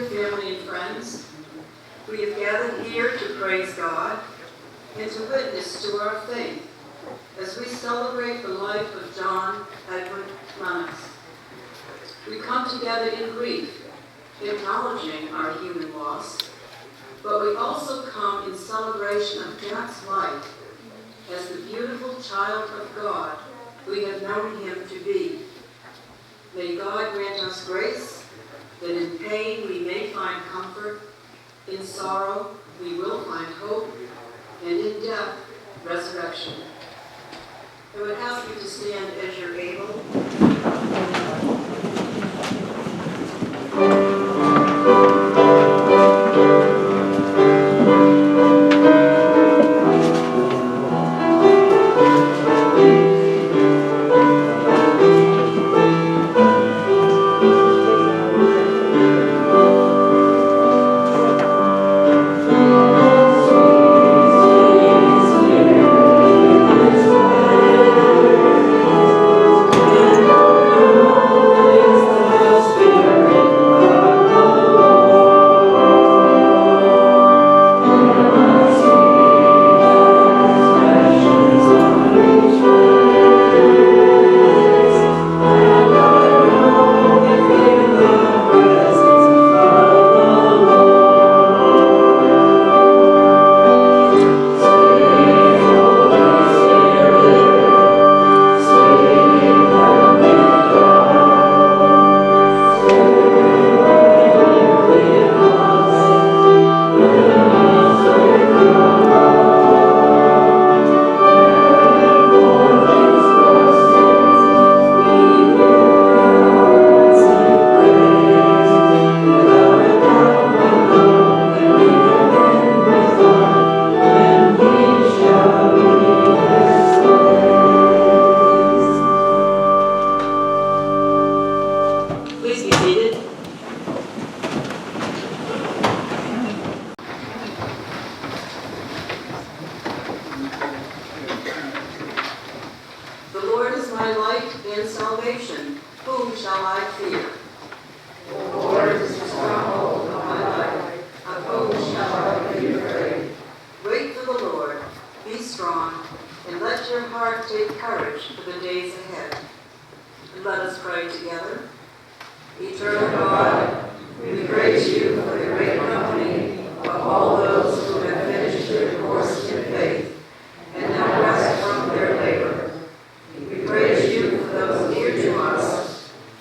dear family and friends, we have gathered here to praise God and to witness to our faith as we celebrate the life of John Edrard Lennox. We come together in grief, acknowledging our human loss, but we also come in celebration of Jack's life as the beautiful child of God we have known him to be. May God grant us grace that in pain we may find comfort, in sorrow we will find hope, and in death, resurrection. I would ask you to stand as you're able.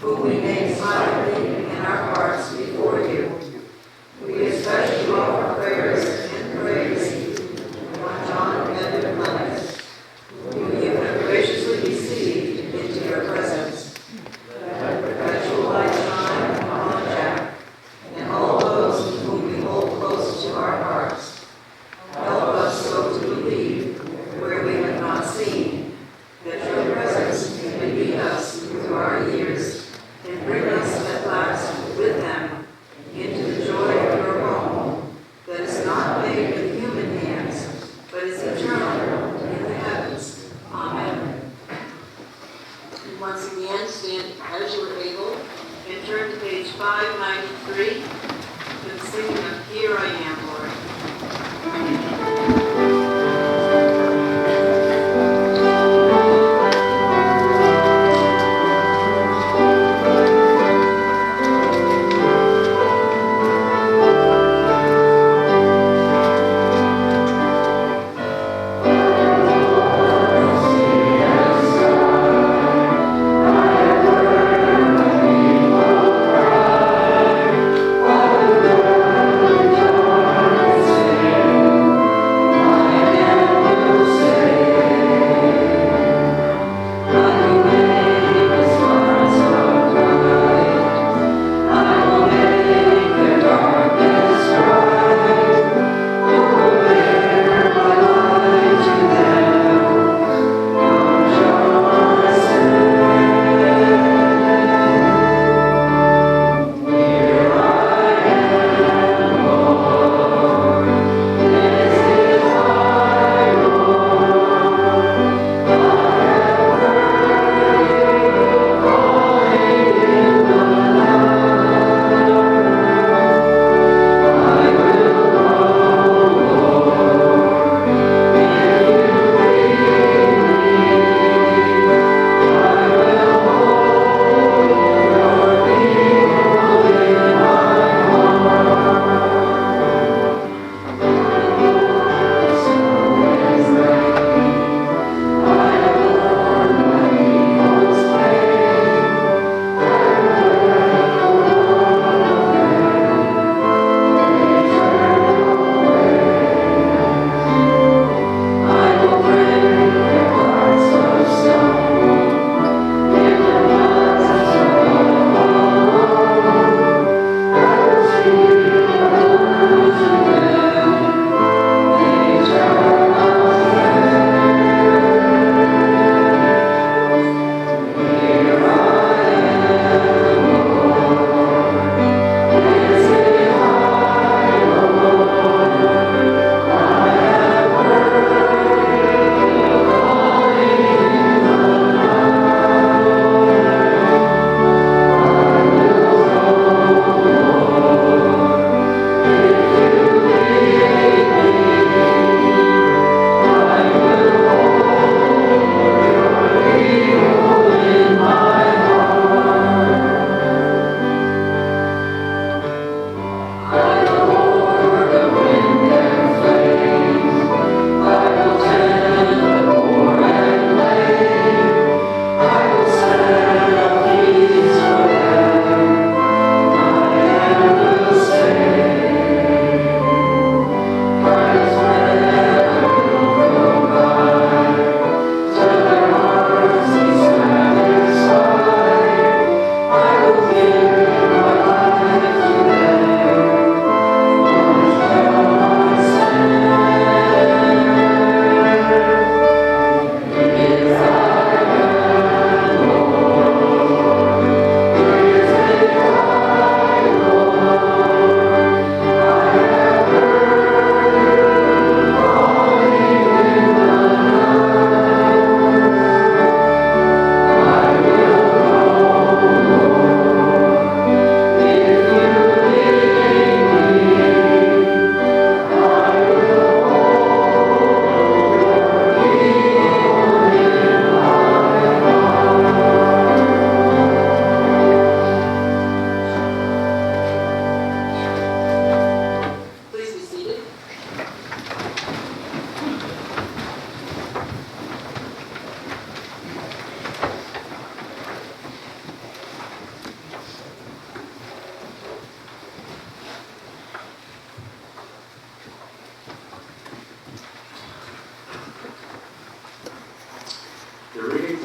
Who we name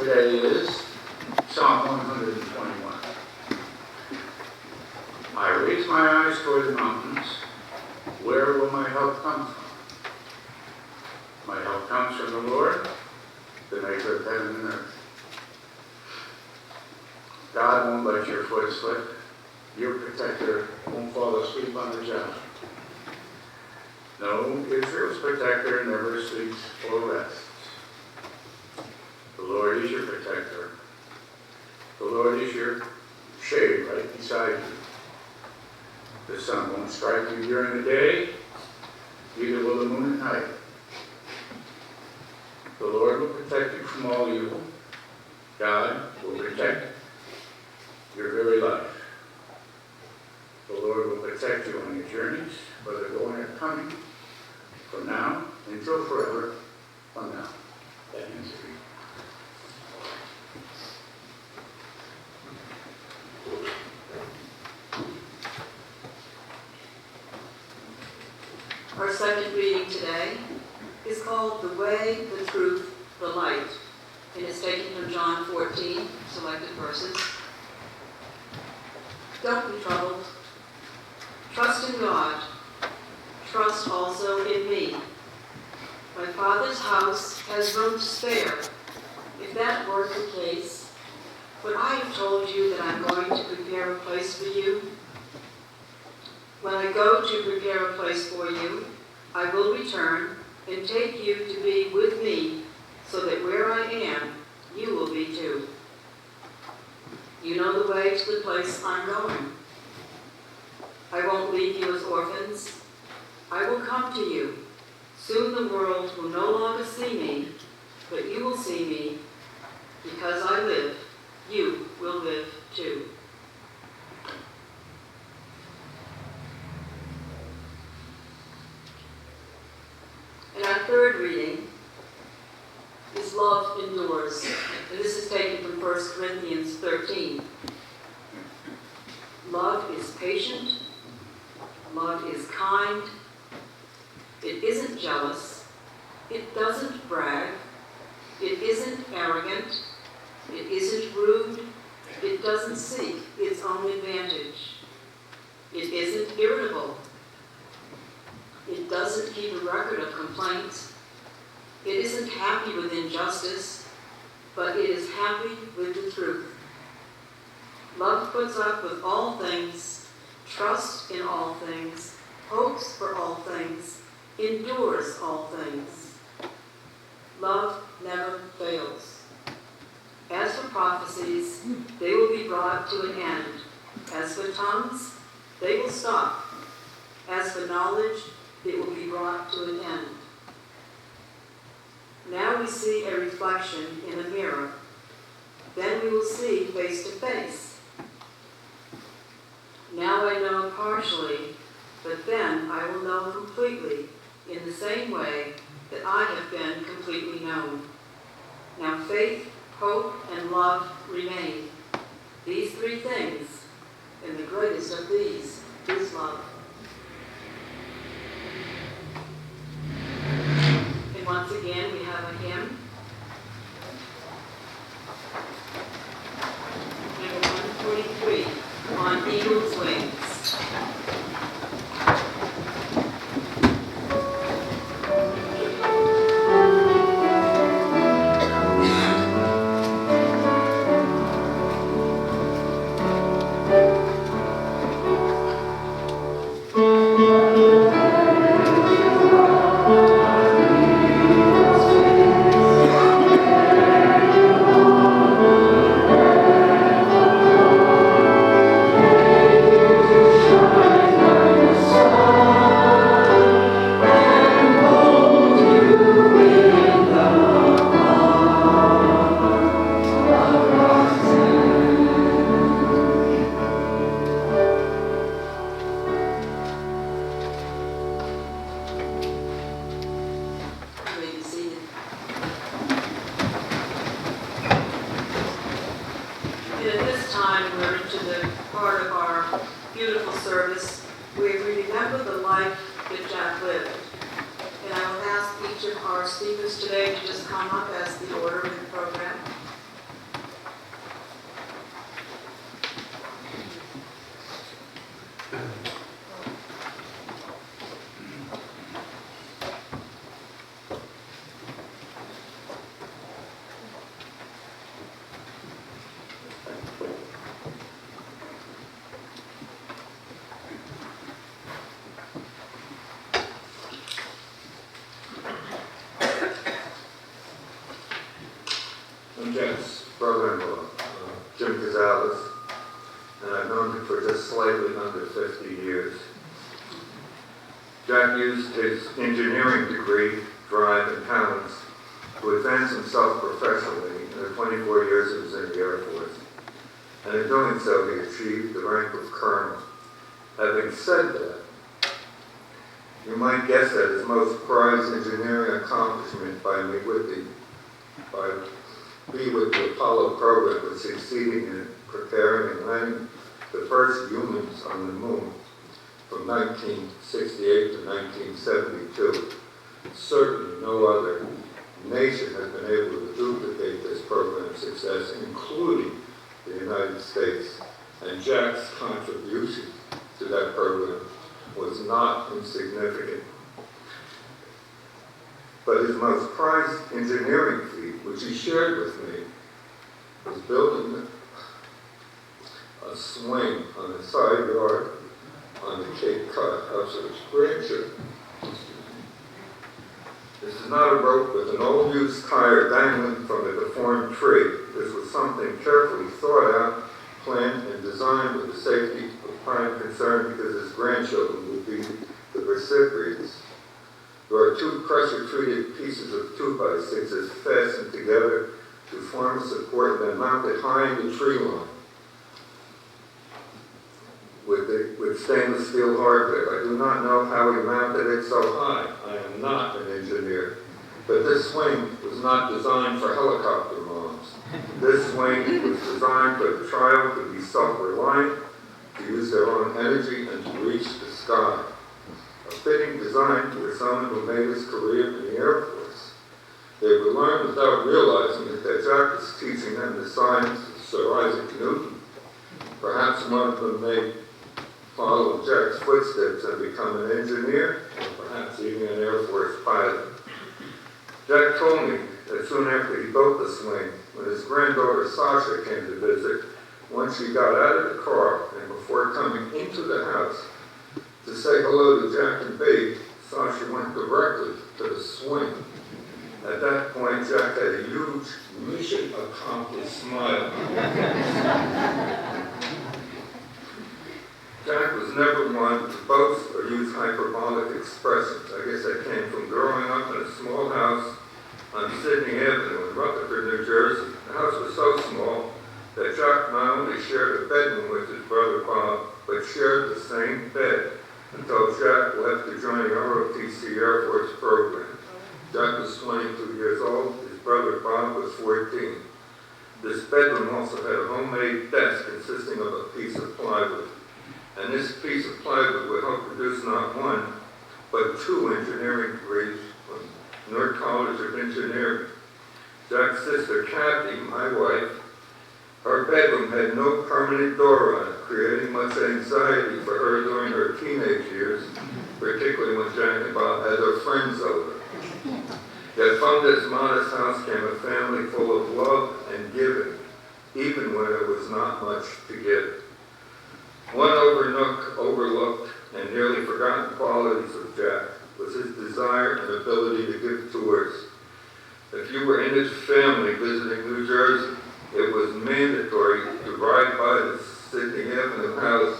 today is Psalm 121. I raise my eyes toward the mountains. Where will my help come from? My help comes from the Lord, the maker of heaven and earth. God won't let your foot slip. Your protector won't fall asleep on the job. No, Israel's protector never sleeps or rests. The Lord is your protector. The Lord is your shade right beside you. The sun won't strike you during the day, neither will the moon at night. The Lord will protect you from all evil. God will protect your very life. The Lord will protect you on your journeys, whether going or coming, from now until forever from now. That ends the reading. Our second reading today is called The Way, the Truth, the Light, and is taken from John 14, selected verses. Don't be troubled. Trust in God. Trust also in me. My Father's house has room to spare. If that were the case, would I have told you that I'm going to prepare a place for you? When I go to prepare a place for you, I will return and take you to be with me, so that where I am, you will be too. You know the way to the place I'm going. I won't leave you as orphans. I will come to you. Soon the world will no longer see me, but you will see me. Because I live, you will live too. And our third reading is Love Endures. And this is taken from 1 Corinthians 13. Love is patient. Love is kind. It isn't jealous. It doesn't brag. It isn't arrogant. It isn't rude. It doesn't seek its own advantage. It isn't irritable. It doesn't keep a record of complaints. It isn't happy with injustice, but it is happy with the truth. Love puts up with all things, trusts in all things, hopes for all things, endures all things. Love never fails. As for prophecies, they will be brought to an end. As for tongues, they will stop. As for knowledge, it will be brought to an end. Now we see a reflection in a mirror. Then we will see face to face. Now I know partially, but then I will know completely, in the same way that I have been completely known. Now faith, hope, and love remain. These three things, and the greatest of these is love. And once again, we have a hymn. Number 143, On Eagle's Wings. Jack used his engineering degree, drive, and talents to advance himself professionally in the 24 years he was in the Air Force. And in doing so, he achieved the rank of colonel. Having said that, you might guess that his most prized engineering accomplishment be with the Apollo program was succeeding in preparing and landing the first humans on the moon from 1968 to 1972. Certainly no other nation has been able to duplicate this program's success, including the United States. And Jack's contribution to that program was not insignificant. But his most prized engineering feat, which he shared with me, was building a swing on the side yard on the Cape Cod house of his grandchildren. This is not a rope with an old used tire dangling from a deformed tree. This was something carefully thought out, planned, and designed with the safety of prime concern because his grandchildren would be the recipients. There are two pressure-treated pieces of 2x6s fastened together to form a support and then mounted high in the tree line with stainless steel hardware. I do not know how he mounted it so high. I am not an engineer. But this swing was not designed for helicopter moms. This swing was designed for the child to be self-reliant, to use their own energy, and to reach the sky. A fitting design for someone who made his career in the Air Force. They would learn without realizing it that Jack was teaching them the science of Sir Isaac Newton. Perhaps one of them may follow Jack's footsteps and become an engineer, or perhaps even an Air Force pilot. Jack told me that soon after he built the swing, when his granddaughter Sasha came to visit, once she got out of the car and before coming into the house to say hello to Jack and Babe, Sasha went directly to the swing. At that point, Jack had a huge mission accomplished smile. Jack was never one to boast or use hyperbolic expressions. I guess that came from growing up in a small house on Sydney Avenue in Rutherford, New Jersey. The house was so small that Jack not only shared a bedroom with his brother Bob, but shared the same bed until Jack left to join the ROTC Air Force program. Jack was 22 years old. His brother Bob was 14. This bedroom also had a homemade desk consisting of a piece of plywood. And this piece of plywood would help produce not one, but two engineering degrees from Newark College of Engineering. Jack's sister, Kathy, my wife, her bedroom had no permanent door on it, creating much anxiety for her during her teenage years, particularly when Jack and Bob had their friends over. Yet from this modest house came a family full of love and giving, even when there was not much to give. One overlooked and nearly forgotten qualities of Jack was his desire and ability to give tours. If you were in his family visiting New Jersey, it was mandatory to ride by the Sydney Avenue house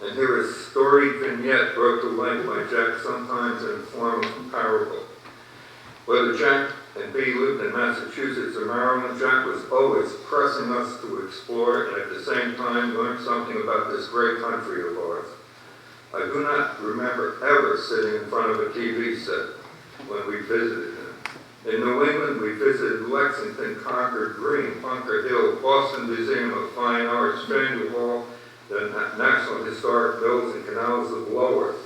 and hear a storied vignette brought to life by Jack, sometimes in the form of a parable. Whether Jack and Bee lived in Massachusetts or Maryland, Jack was always pressing us to explore and at the same time learn something about this great country of ours. I do not remember ever sitting in front of a TV set when we visited him. In New England, we visited Lexington, Concord Green, Bunker Hill, Boston Museum of Fine Arts, Faneuil Hall, the National Historic Mills and Canals of Lowell.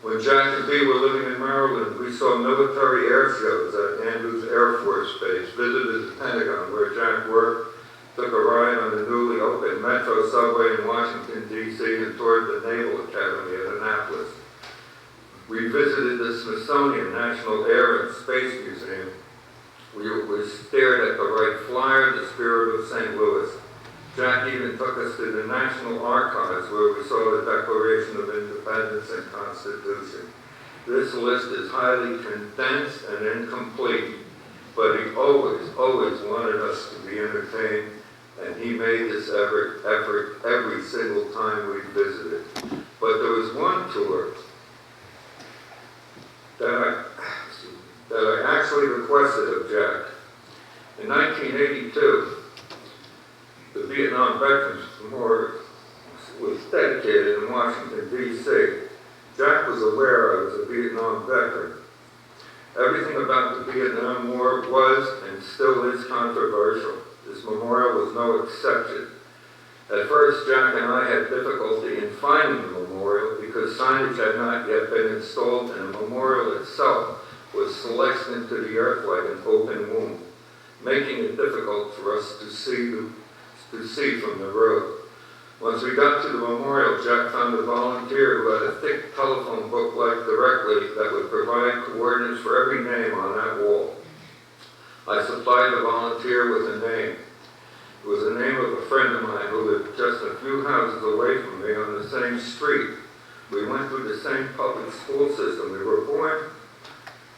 When Jack and Bee were living in Maryland, we saw military air shows at Andrews Air Force Base, visited the Pentagon where Jack worked, took a ride on the newly opened Metro subway in Washington, D.C., and toured the Naval Academy at Annapolis. We visited the Smithsonian National Air and Space Museum. We stared at the Wright Flyer, the Spirit of St. Louis. Jack even took us to the National Archives where we saw the Declaration of Independence and Constitution. This list is highly condensed and incomplete, but he always wanted us to be entertained, and he made this effort every single time we visited. But there was one tour requested of Jack. In 1982, the Vietnam Veterans Memorial was dedicated in Washington, D.C. Jack was aware I was a Vietnam veteran. Everything about the Vietnam War was and still is controversial. This memorial was no exception. At first, Jack and I had difficulty in finding the memorial because signage had not yet been installed and the memorial itself was sliced into the earth like an open wound, making it difficult for us to see from the road. Once we got to the memorial, Jack found a volunteer who had a thick telephone book-like directory that would provide coordinates for every name on that wall. I supplied the volunteer with a name. It was the name of a friend of mine who lived just a few houses away from me on the same street. We went through the same public school system. We were born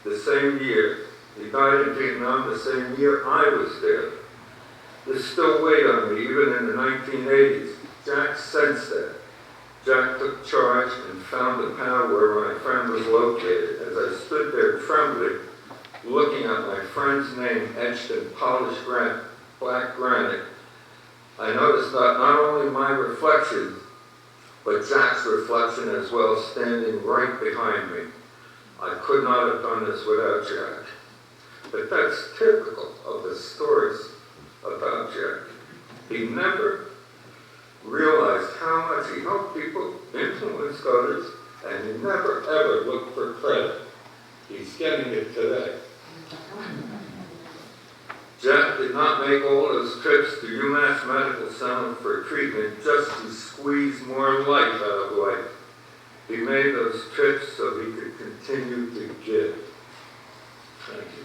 the same year. He died in Vietnam the same year I was there. This still weighed on me, even in the 1980s. Jack sensed that. Jack took charge and found the panel where my friend was located. As I stood there trembling, looking at my friend's name etched in polished black granite, I noticed that not only my reflection, but Jack's reflection as well, standing right behind me. I could not have done this without Jack. But that's typical of the stories about Jack. He never realized how much he helped people, influenced others, and he never ever looked for credit. He's getting it today. Jack did not make all those trips to UMass Medical Center for treatment just to squeeze more life out of life. He made those trips so he could continue to give. Thank you.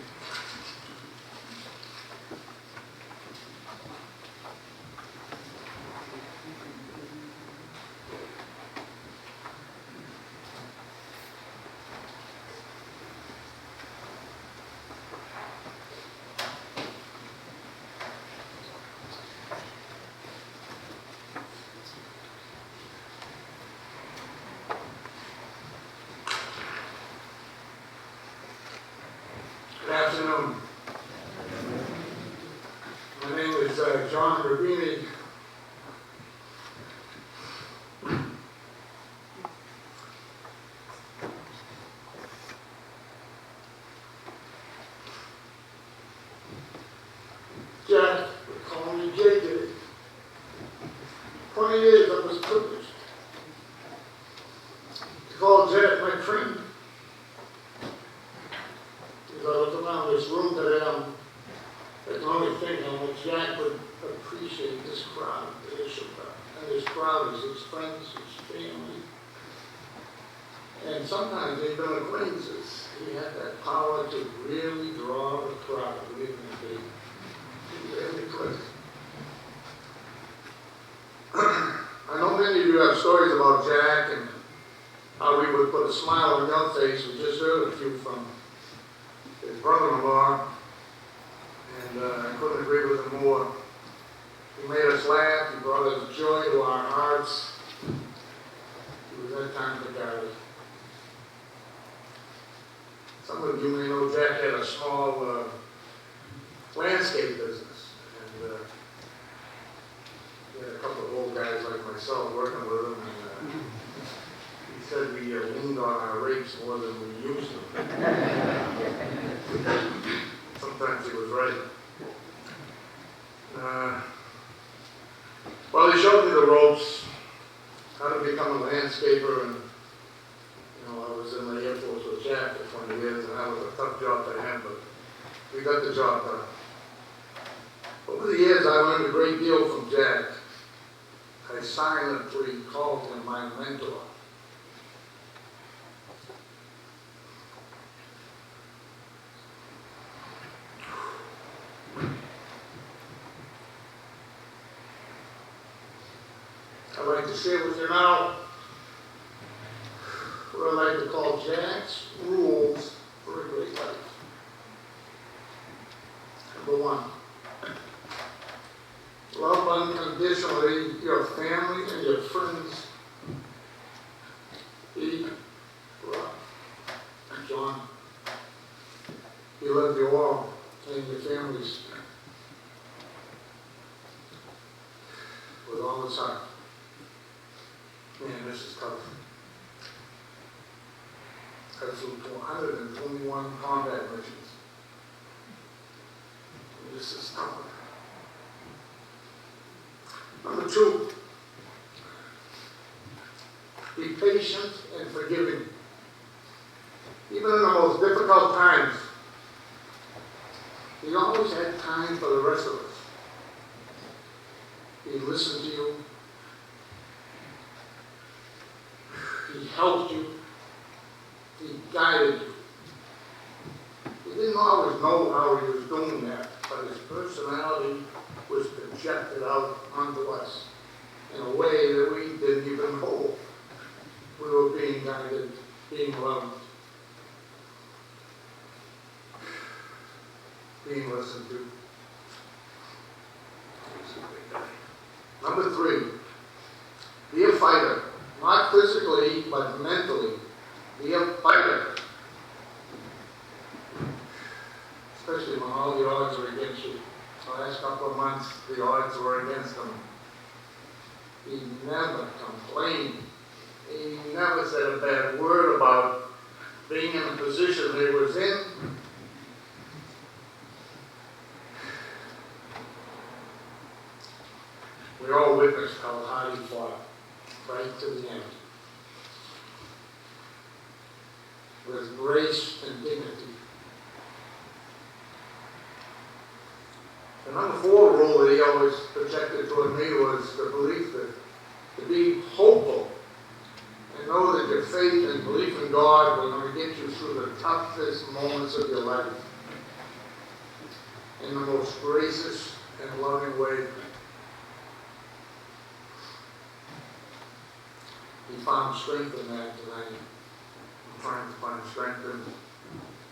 Good afternoon. My name is John Edrard. Jack would call me JJ. 20 years I was privileged to call Jack my friend. As I look around this room today, I can only think how much Jack would appreciate this crowd that is about. And this crowd is his friends, his family, and sometimes even acquaintances. He had that power to really draw the crowd with him. He really could. I know many of you have stories about Jack and how he would put a smile on your face. We just heard a few from his brother-in-law, and I couldn't agree with him more. He made us laugh, he brought us joy to our hearts. He was that kind of a guy. Some of you may know Jack had a small landscape business, and he had a couple of old guys like myself working with him, and he said we leaned on our rakes more than we used them. Sometimes he was right. Well, he showed me the ropes, how to become a landscaper, and I was in the Air Force with Jack for 20 years, and that was a tough job to have, but we got the job done. Over the years, I learned a great deal from Jack. I silently called him my mentor. I'd like to share with you now what I like to call Jack's rules for a great life. Number 1, love unconditionally your family and your friends. He, John, he He loved you all and your families with all his heart. Man, this is tough. I flew 121 combat missions. This is tough. Number 2, be patient and forgiving. Even in the most difficult times, he always had time for the rest of us. He listened to you. He helped you. He guided you. He didn't always know how he was doing that, but his personality was projected out onto us in a way that we didn't even know we were being guided, being loved, being listened to. Number 3, be a fighter. Not physically, but mentally. Be a fighter. Especially when all the odds are against you. The last couple of months, the odds were against him. He never complained. He never said a bad word about being in the position he was in. We all witnessed how hard he fought, right to the end. With grace and dignity. The number 4 rule that he always projected toward me was the belief that to be hopeful and know that your faith and belief in God will going to get you through the toughest moments of your life in the most gracious and loving way. He found strength in that tonight. I'm trying to find strength in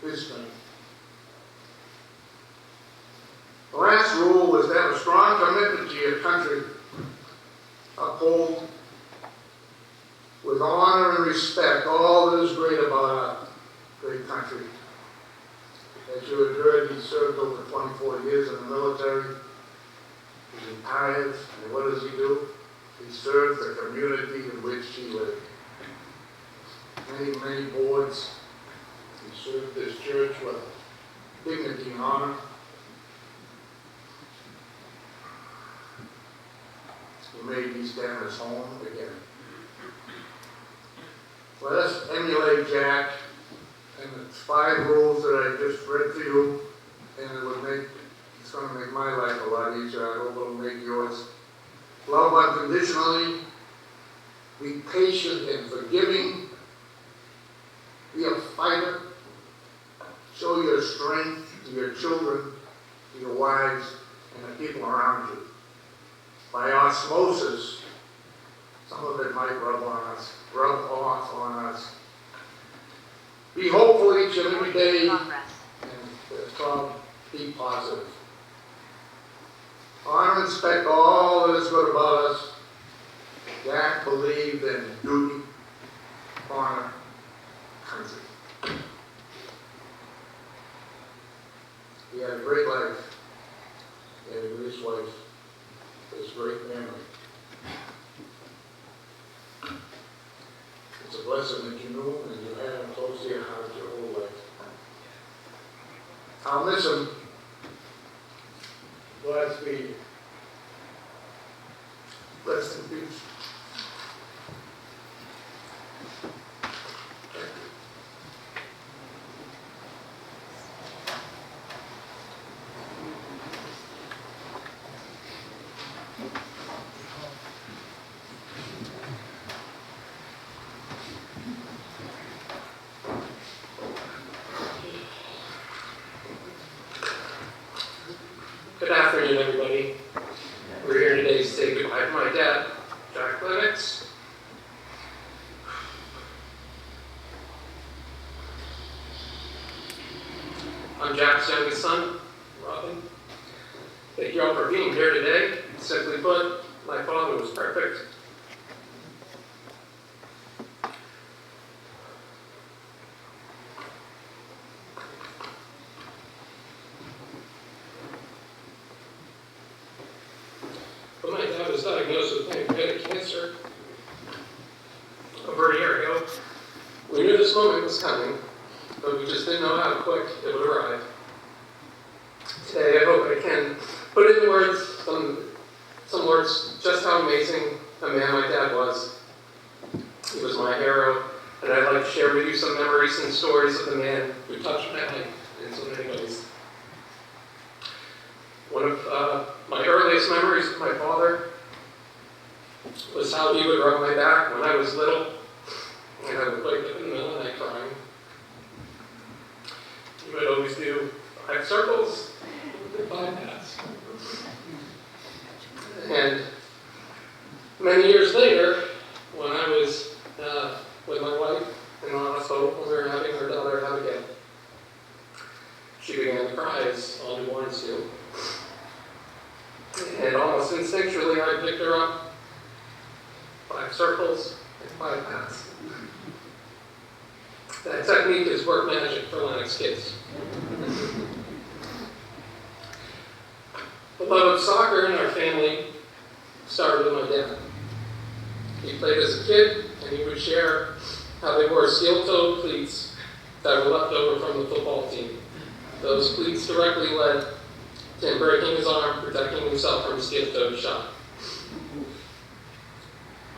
his strength. The last rule was to have a strong commitment to your country. Uphold with honor and respect all that is great about our great country. As you had heard, he served over 24 years in the military. He retired, and what does he do? He served the community in which he lived. Many boards. He served this church with dignity and honor. He made Eastham his home again. Let us emulate Jack and the 5 rules that I just read to you, and it's going to make my life a lot easier. I hope it'll make yours. Love unconditionally, be patient and forgiving, be a fighter, show your strength to your children, to your wives, and the people around you. By osmosis, some of it might rub off on us. Be hopeful each and every day, and be positive. Honor and respect all that is good about us. Jack believed in duty, honor, country. He had a great life. He had a great wife. His great family. It's a blessing that you knew and you had him close to your heart your whole life. I'll miss him. Godspeed. Rest in peace. Thank you. Good afternoon, everybody. We're here today to say goodbye to my dad, Jack Lennox. I'm Jack's youngest son, Robin. Thank you all for being here today. Simply put, my father was perfect. diagnosed with pancreatic cancer over a year ago. We knew this moment was coming, but we just didn't know how quick it would arrive. Today, I hope I can put into words some words just how amazing a man my dad was. He was my hero, and I'd like to share with you some memories and stories of the man who touched my life in so many ways. One of my earliest memories of my father was how he would rub my back when I was little, and I would wake up in the middle of the night crying. He would always do 5 circles and 5 paths. And many years later, when I was with my wife in the hospital, when we were having our daughter Abigail, she began to cry as all newborns do. And almost instinctually, I picked her up, 5 circles and 5 paths. That technique is work magic for Lennox kids. The love of soccer in our family started with my dad. He played as a kid, and he would share how they wore steel-toed cleats that were left over from the football team. Those cleats directly led to him breaking his arm, protecting himself from a steel-toed shot.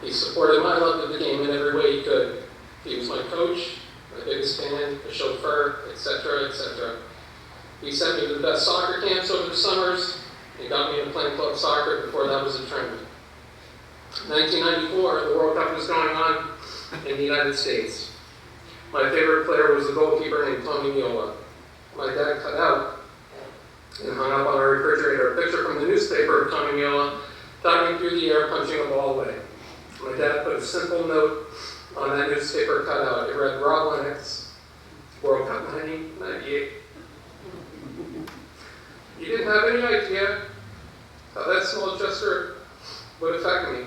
He supported my love of the game in every way he could. He was my coach, my biggest fan, a chauffeur, etc., etc. He sent me to the best soccer camps over the summers and got me into playing club soccer before that was a trend. 1994, the World Cup was going on in the United States. My favorite player was the goalkeeper named Tony Miola. My dad cut out and hung up on our refrigerator a picture from the newspaper of Tony Miola diving through the air, punching a ball away. My dad put a simple note on that newspaper cutout. It read, "Rob Lennox, World Cup 1998. You didn't have any idea how that small gesture would affect me.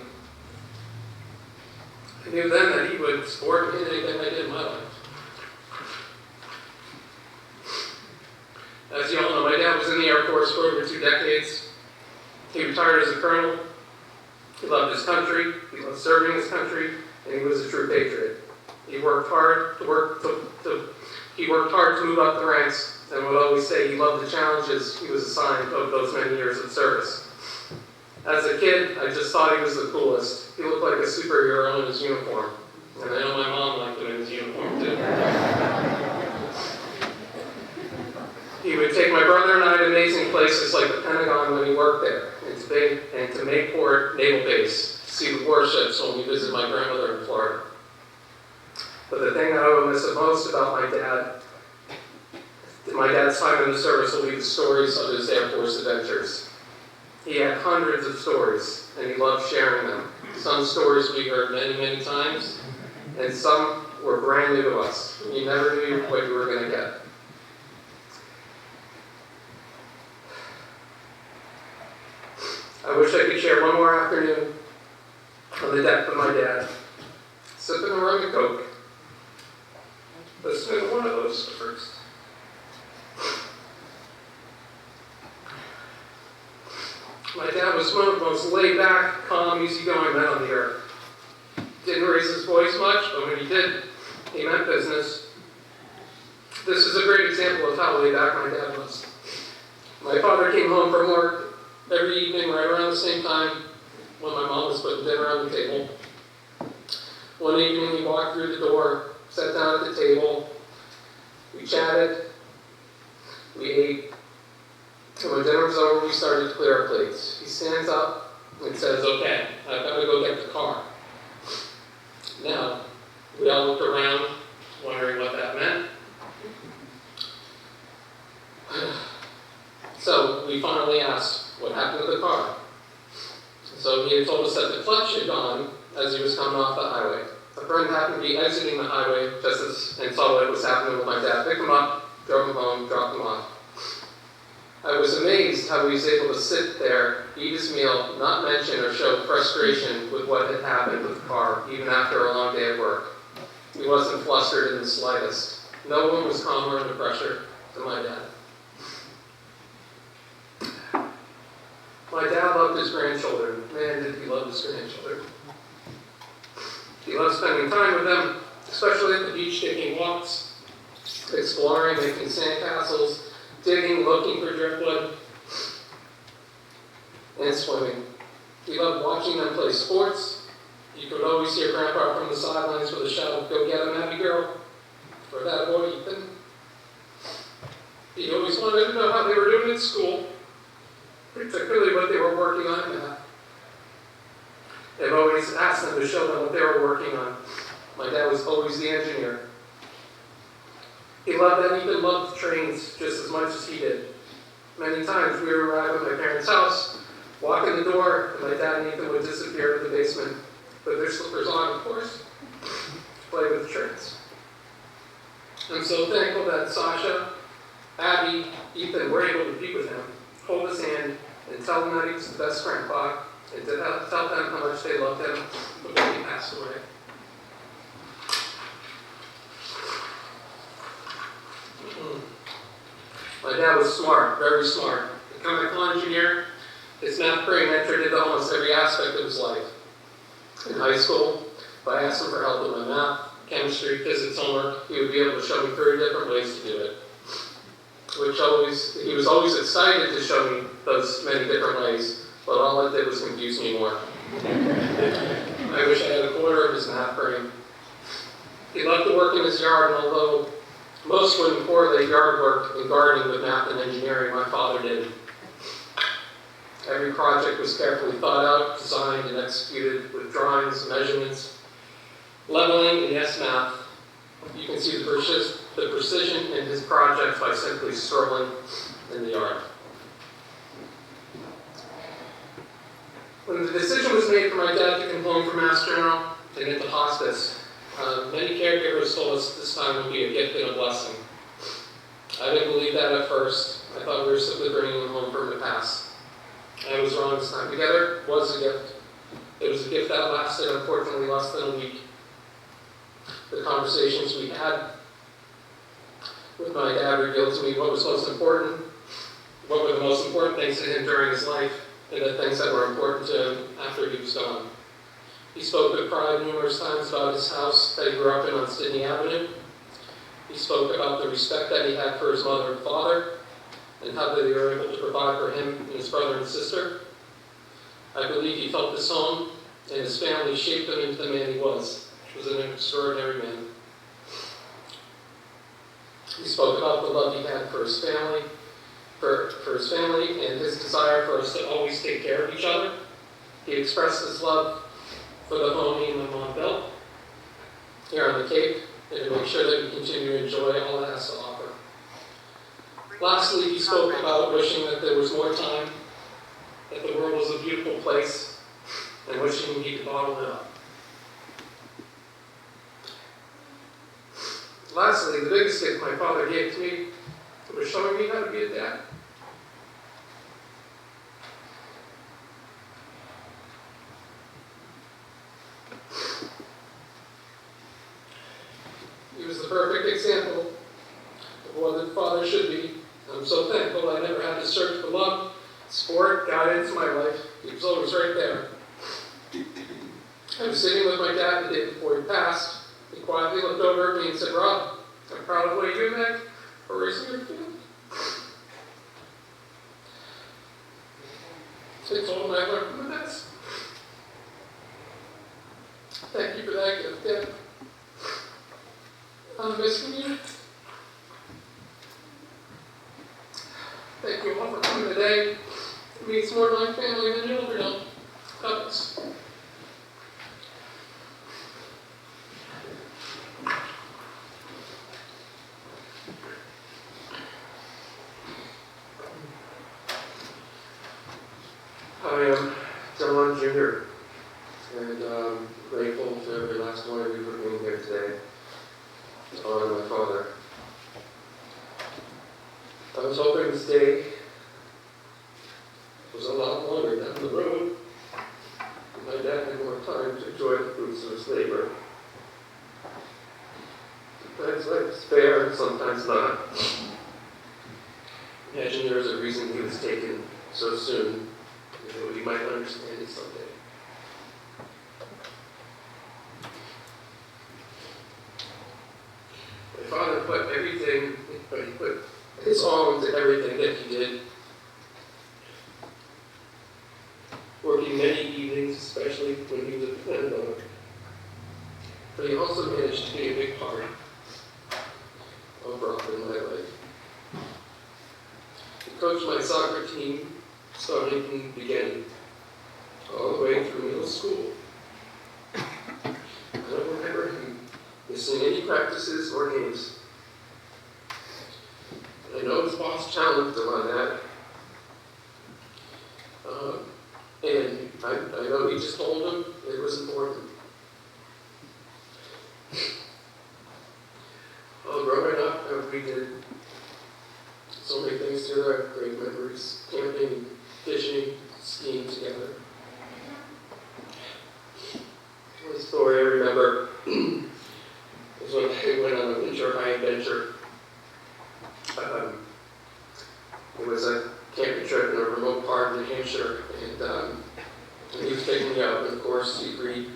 I knew then that he would support me in anything I did in my life. As you all know, my dad was in the Air Force for over 2 decades. He retired as a colonel. He loved his country, he loved serving his country, and he was a true patriot. He worked hard to move up the ranks, and would always say he loved the challenges he was assigned over those many years of service. As a kid, I just thought he was the coolest. He looked like a superhero in his uniform, and I know my mom liked him in his uniform too. He would take my brother and I to amazing places like the Pentagon when he worked there, and to Mayport Naval Base to see the warships when we visited my grandmother in Florida. But the thing that I will miss the most about my dad's time in the service will be the stories of his Air Force adventures. He had hundreds of stories, and he loved sharing them. Some stories we heard many, many times, and some were brand new to us. You never knew what you were going to get. I wish I could share one more afternoon on the deck with my dad, sipping a rum and Coke, listening to one of those first. My dad was one of the most laid-back, calm, easygoing men on the earth. Didn't raise his voice much, but when he did, he meant business. This is a great example of how laid-back my dad was. My father came home from work every evening right around the same time when my mom was putting dinner on the table. One evening he walked through the door, sat down at the table, we chatted, we ate, and when dinner was over, we started to clear our plates. He stands up and says, "Okay, I've got to go get the car." Now, we all looked around, wondering what that meant. So we finally asked, what happened to the car? So he had told us that the clutch had gone as he was coming off the highway. A friend happened to be exiting the highway and saw what was happening with my dad. Picked him up, drove him home, dropped him off. I was amazed how he was able to sit there, eat his meal, not mention or show frustration with what had happened with the car, even after a long day at work. He wasn't flustered in the slightest. No one was calmer under pressure than my dad. My dad loved his grandchildren. Man, did he love his grandchildren. He loved spending time with them, especially at the beach, taking walks, exploring, making sandcastles, digging, looking for driftwood, and swimming. He loved watching them play sports. You could always hear Grandpa from the sidelines with a shout of, "Go get him, Abby girl," or "That boy, Ethan." He always wanted to know how they were doing at school, particularly what they were working on in math. I've always asked them to show them what they were working on. My dad was always the engineer. He loved that Ethan loved trains just as much as he did. Many times we would arrive at my parents' house, walk in the door, and my dad and Ethan would disappear to the basement, put their slippers on, of course, play with trains. I'm so thankful that Sasha, Abby, Ethan were able to be with him, hold his hand, and tell him that he was the best grandpa, and to tell them how much they loved him before he passed away. My dad was smart, very smart. A chemical engineer, his math brain entered into almost every aspect of his life. In high school, if I asked him for help with my math, chemistry, physics homework, he would be able to show me 30 different ways to do it. He was always excited to show me those many different ways, but all it did was confuse me more. I wish I had a quarter of his math brain. He loved to work in his yard, and although most wouldn't correlate yard work and gardening with math and engineering, my father did. Every project was carefully thought out, designed, and executed with drawings, measurements, leveling, and yes, math. You can see the precision in his projects by simply strolling in the yard. When the decision was made for my dad to come home from Mass General and into hospice, many caregivers told us this time would be a gift and a blessing. I didn't believe that at first. I thought we were simply bringing him home from the past. I was wrong this time. Together was a gift. It was a gift that lasted, unfortunately, less than a week. The conversations we had with my dad revealed to me what was most important, what were the most important things to him during his life, and the things that were important to him after he was gone. He spoke with pride numerous times about his house that he grew up in on Sydney Avenue. He spoke about the respect that he had for his mother and father, and how they were able to provide for him and his brother and sister. I believe he felt this home and his family shaped him into the man he was, which was an extraordinary man. He spoke about the love he had for his family, and his desire for us to always take care of each other. He expressed his love for the home he and my mom built here on the Cape, and to make sure that we continue to enjoy all it has to offer. Lastly, he spoke about wishing that there was more time, that the world was a beautiful place, and wishing he could bottle it up. Lastly, the biggest gift my father gave to me was showing me how to be a dad. He was the perfect example of what a father should be. I'm so thankful I never had to search for love, support, guidance in my life. He was always right there. I was sitting with my dad the day before he passed. He quietly looked over at me and said, "Rob, I'm proud of what you and Meg for raising your family." So I told him I learned from the best. Thank you for that gift, Dad. I'm missing you. Thank you all for coming today. It means more to my family than you'll ever know. God bless. I am John Jr. and I'm grateful to every last one of you for being here today to honor my father. I was hoping this day was a lot longer down the road. My dad had more time to enjoy the fruits of his labor. Sometimes life's fair and sometimes not. Imagine there was a reason he was taken so soon. You might understand it someday. My father put everything, but he put his all into everything that he did. Working many evenings, especially when he was dependent on it. But he also managed to be a big part of rock in my life. He coached my soccer team starting from the beginning, all the way through middle school. I don't remember him missing any practices or games. I know his boss challenged him on that. And I know he just told him it was important. Growing up, we did so many things together, great memories, camping, fishing, skiing together. One story I remember was when I went on a winter high adventure. It was a camping trip in a remote part of New Hampshire, and he was taking me out, and of course he agreed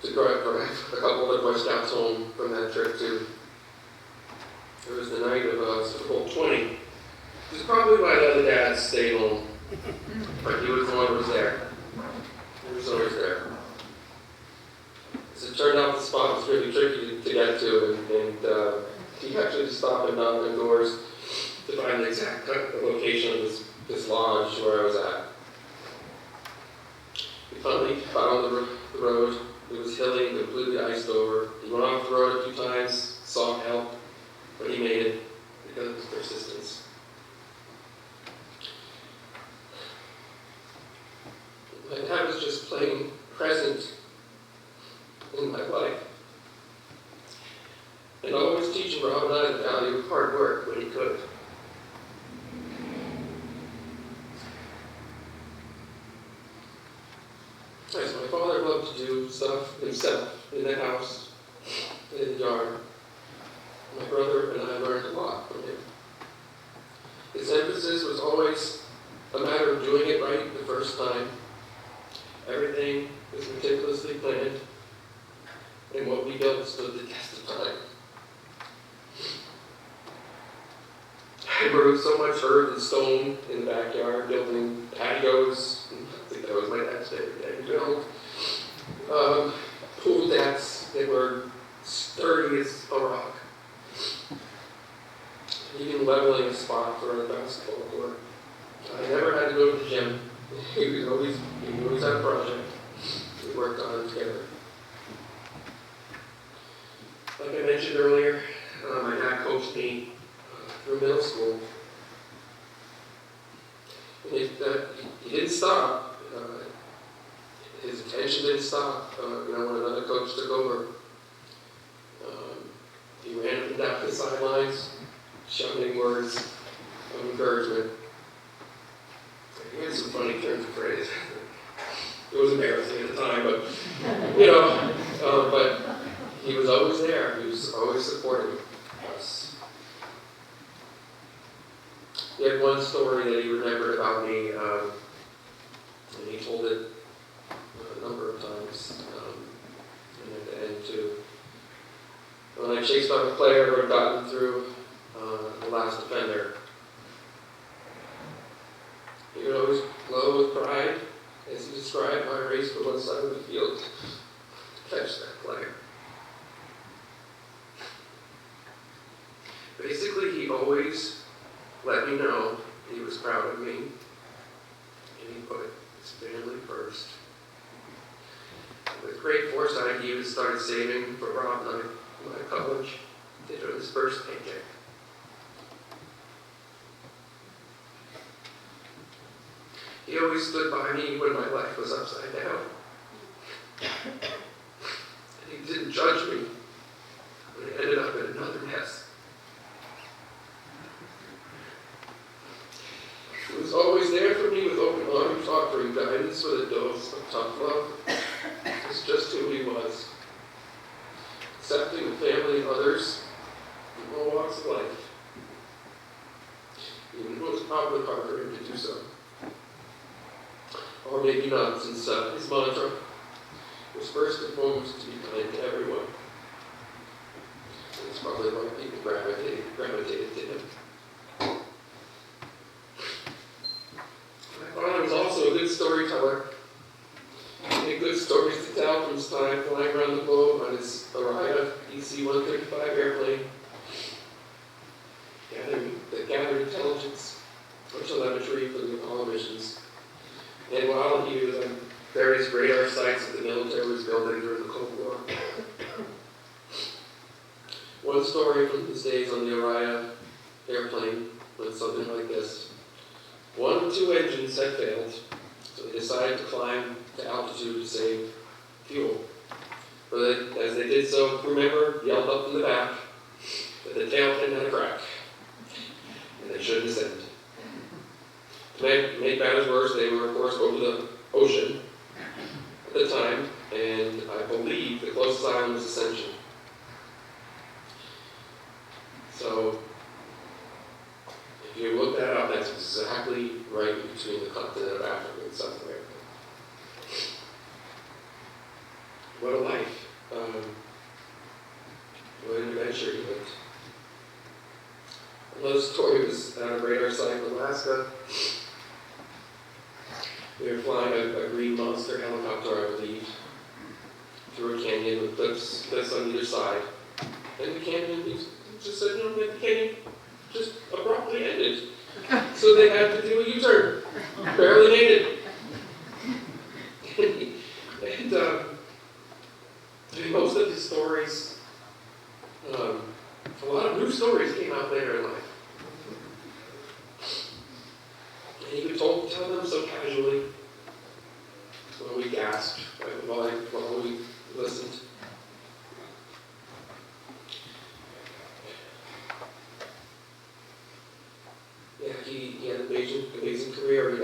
to drive a couple of Boy Scouts home from that trip too. It was the night of Super Bowl 20. It was probably why the other dads stayed home, but he was the one who was there. He was always there. As it turned out, the spot was really tricky to get to, and he actually just stopped and knocked on doors to find the exact location of this lodge where I was at. We finally found the road. It was hilly and completely iced over. He went off the road a few times, sought help, but he made it because of his persistence. My dad was just plain present in my life, and always teaching Rob and I the value of hard work when he could. As my father loved to do stuff himself in the house, in the yard, my brother and I learned a lot from him. His emphasis was always a matter of doing it right the first time. Everything was meticulously planned, and what we built stood the test of time. I moved so much earth and stone in the backyard, building patios. I think that was my dad's favorite thing to build. Pool decks that were sturdy as a rock. Even leveling a spot for a basketball court. I never had to go to the gym. He always had a project. We worked on it together. Like I mentioned earlier, my dad coached me through middle school. And he didn't stop. His attention didn't stop. When another coach took over, he ran up and down the sidelines, shouting words of encouragement. He had some funny turns of phrase. It was embarrassing at the time, but but he was always there. He was always supporting us. He had one story that he remembered about me, and he told it a number of times, and at the end too. When I chased off a player who had gotten through the last defender, he would always glow with pride as he described my race for one side of the field to catch that player. Basically, he always let me know he was proud of me, and he put his family first. With great foresight, he even started saving for Rob and I in my college to do his first paycheck. He always stood by me when my life was upside down. And he didn't judge me when I ended up in another mess. He was always there for me with open arms, offering guidance with a dose of tough love. It's just who he was. Accepting the family and others in all walks of life. Even when it was probably hard for him to do so. Or maybe not, since his mantra was first and foremost to be kind to everyone. That's probably why people gravitated to him. My father was also a good storyteller. He had good stories to tell from his time flying around the globe on his Orion DC-135 airplane, gathered intelligence or telemetry for the Apollo missions. And while he was on various radar sites that the military was building during the Cold War. One story from his days on the Orion airplane went something like this. One of 2 engines had failed, so they decided to climb to altitude to save fuel. But as they did so, crew member yelled up from the back that the tailfin had a crack, and they shouldn't descend. To make matters worse, they were, of course, over the ocean at the time, and I believe the closest island was Ascension. So, if you look that up, that's exactly right between the continent of Africa and South America. What a life. What an adventure he lived. Another story was at a radar site in Alaska. We were flying a green monster helicopter, I believe, through a canyon with cliffs on either side. And the canyon, he just said, no, the canyon just abruptly ended. So they had to do a U-turn. Barely made it. And most of his stories, a lot of new stories came out later in life. And he would tell them so casually when we gasped, while we listened. Yeah, he had an amazing career, and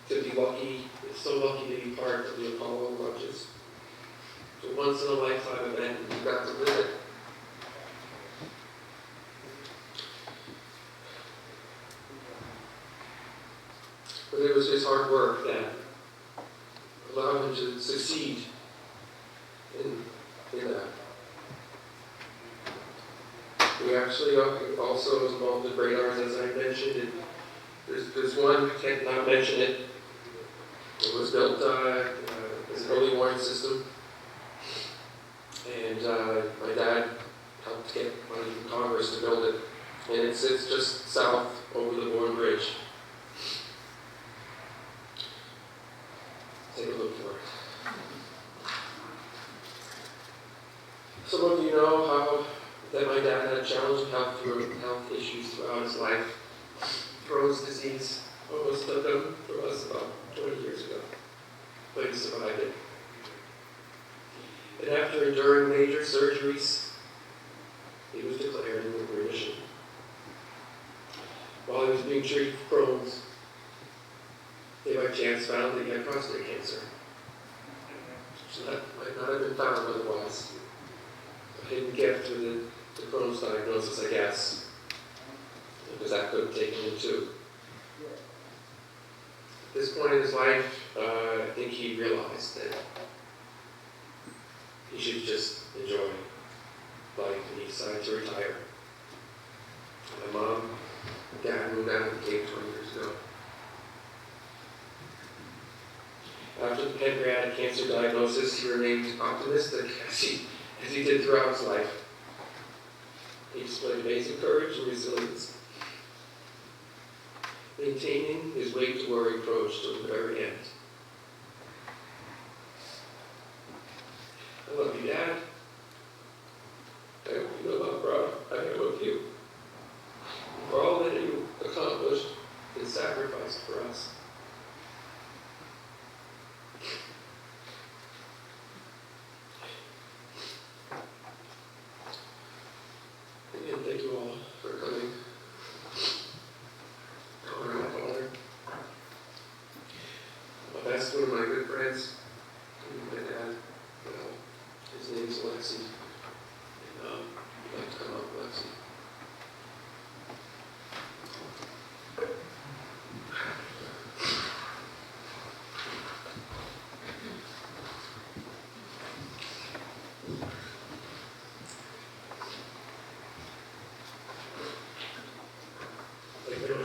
to be lucky, so lucky to be part of the Apollo launches. It's a once in a lifetime event, and you got to live it. But it was his hard work that allowed him to succeed in that. We actually also was involved with radars, as I mentioned, and there's one, I can't not mention it. It was built as an early warning system, and my dad helped get money from Congress to build it, and it sits just south over the Bourne Bridge. Take a look for it. Some of you know that my dad had a challenging health issues throughout his life. Crohn's disease almost took him from us about 20 years ago, but he survived it. And after enduring major surgeries, he was declared in remission. While he was being treated for Crohn's, they by chance found that he had prostate cancer. So that might not have been found otherwise. A hidden gift with the Crohn's diagnosis, I guess, because that could have taken him too. At this point in his life, I think he realized that he should just enjoy life, and he decided to retire. My mom and dad moved out of the Cape 20 years ago. After the pancreatic cancer diagnosis, he remained optimistic as he did throughout his life. He displayed amazing courage and resilience, maintaining his weight to worry approach to the very end. I love you, Dad. I hope you know how proud I am of you for all that you accomplished and sacrificed for us. Again, thank you all for coming. Honor my father. That's one of my good friends. My dad. His name is Alexi. And you'd like to come up, Alexi.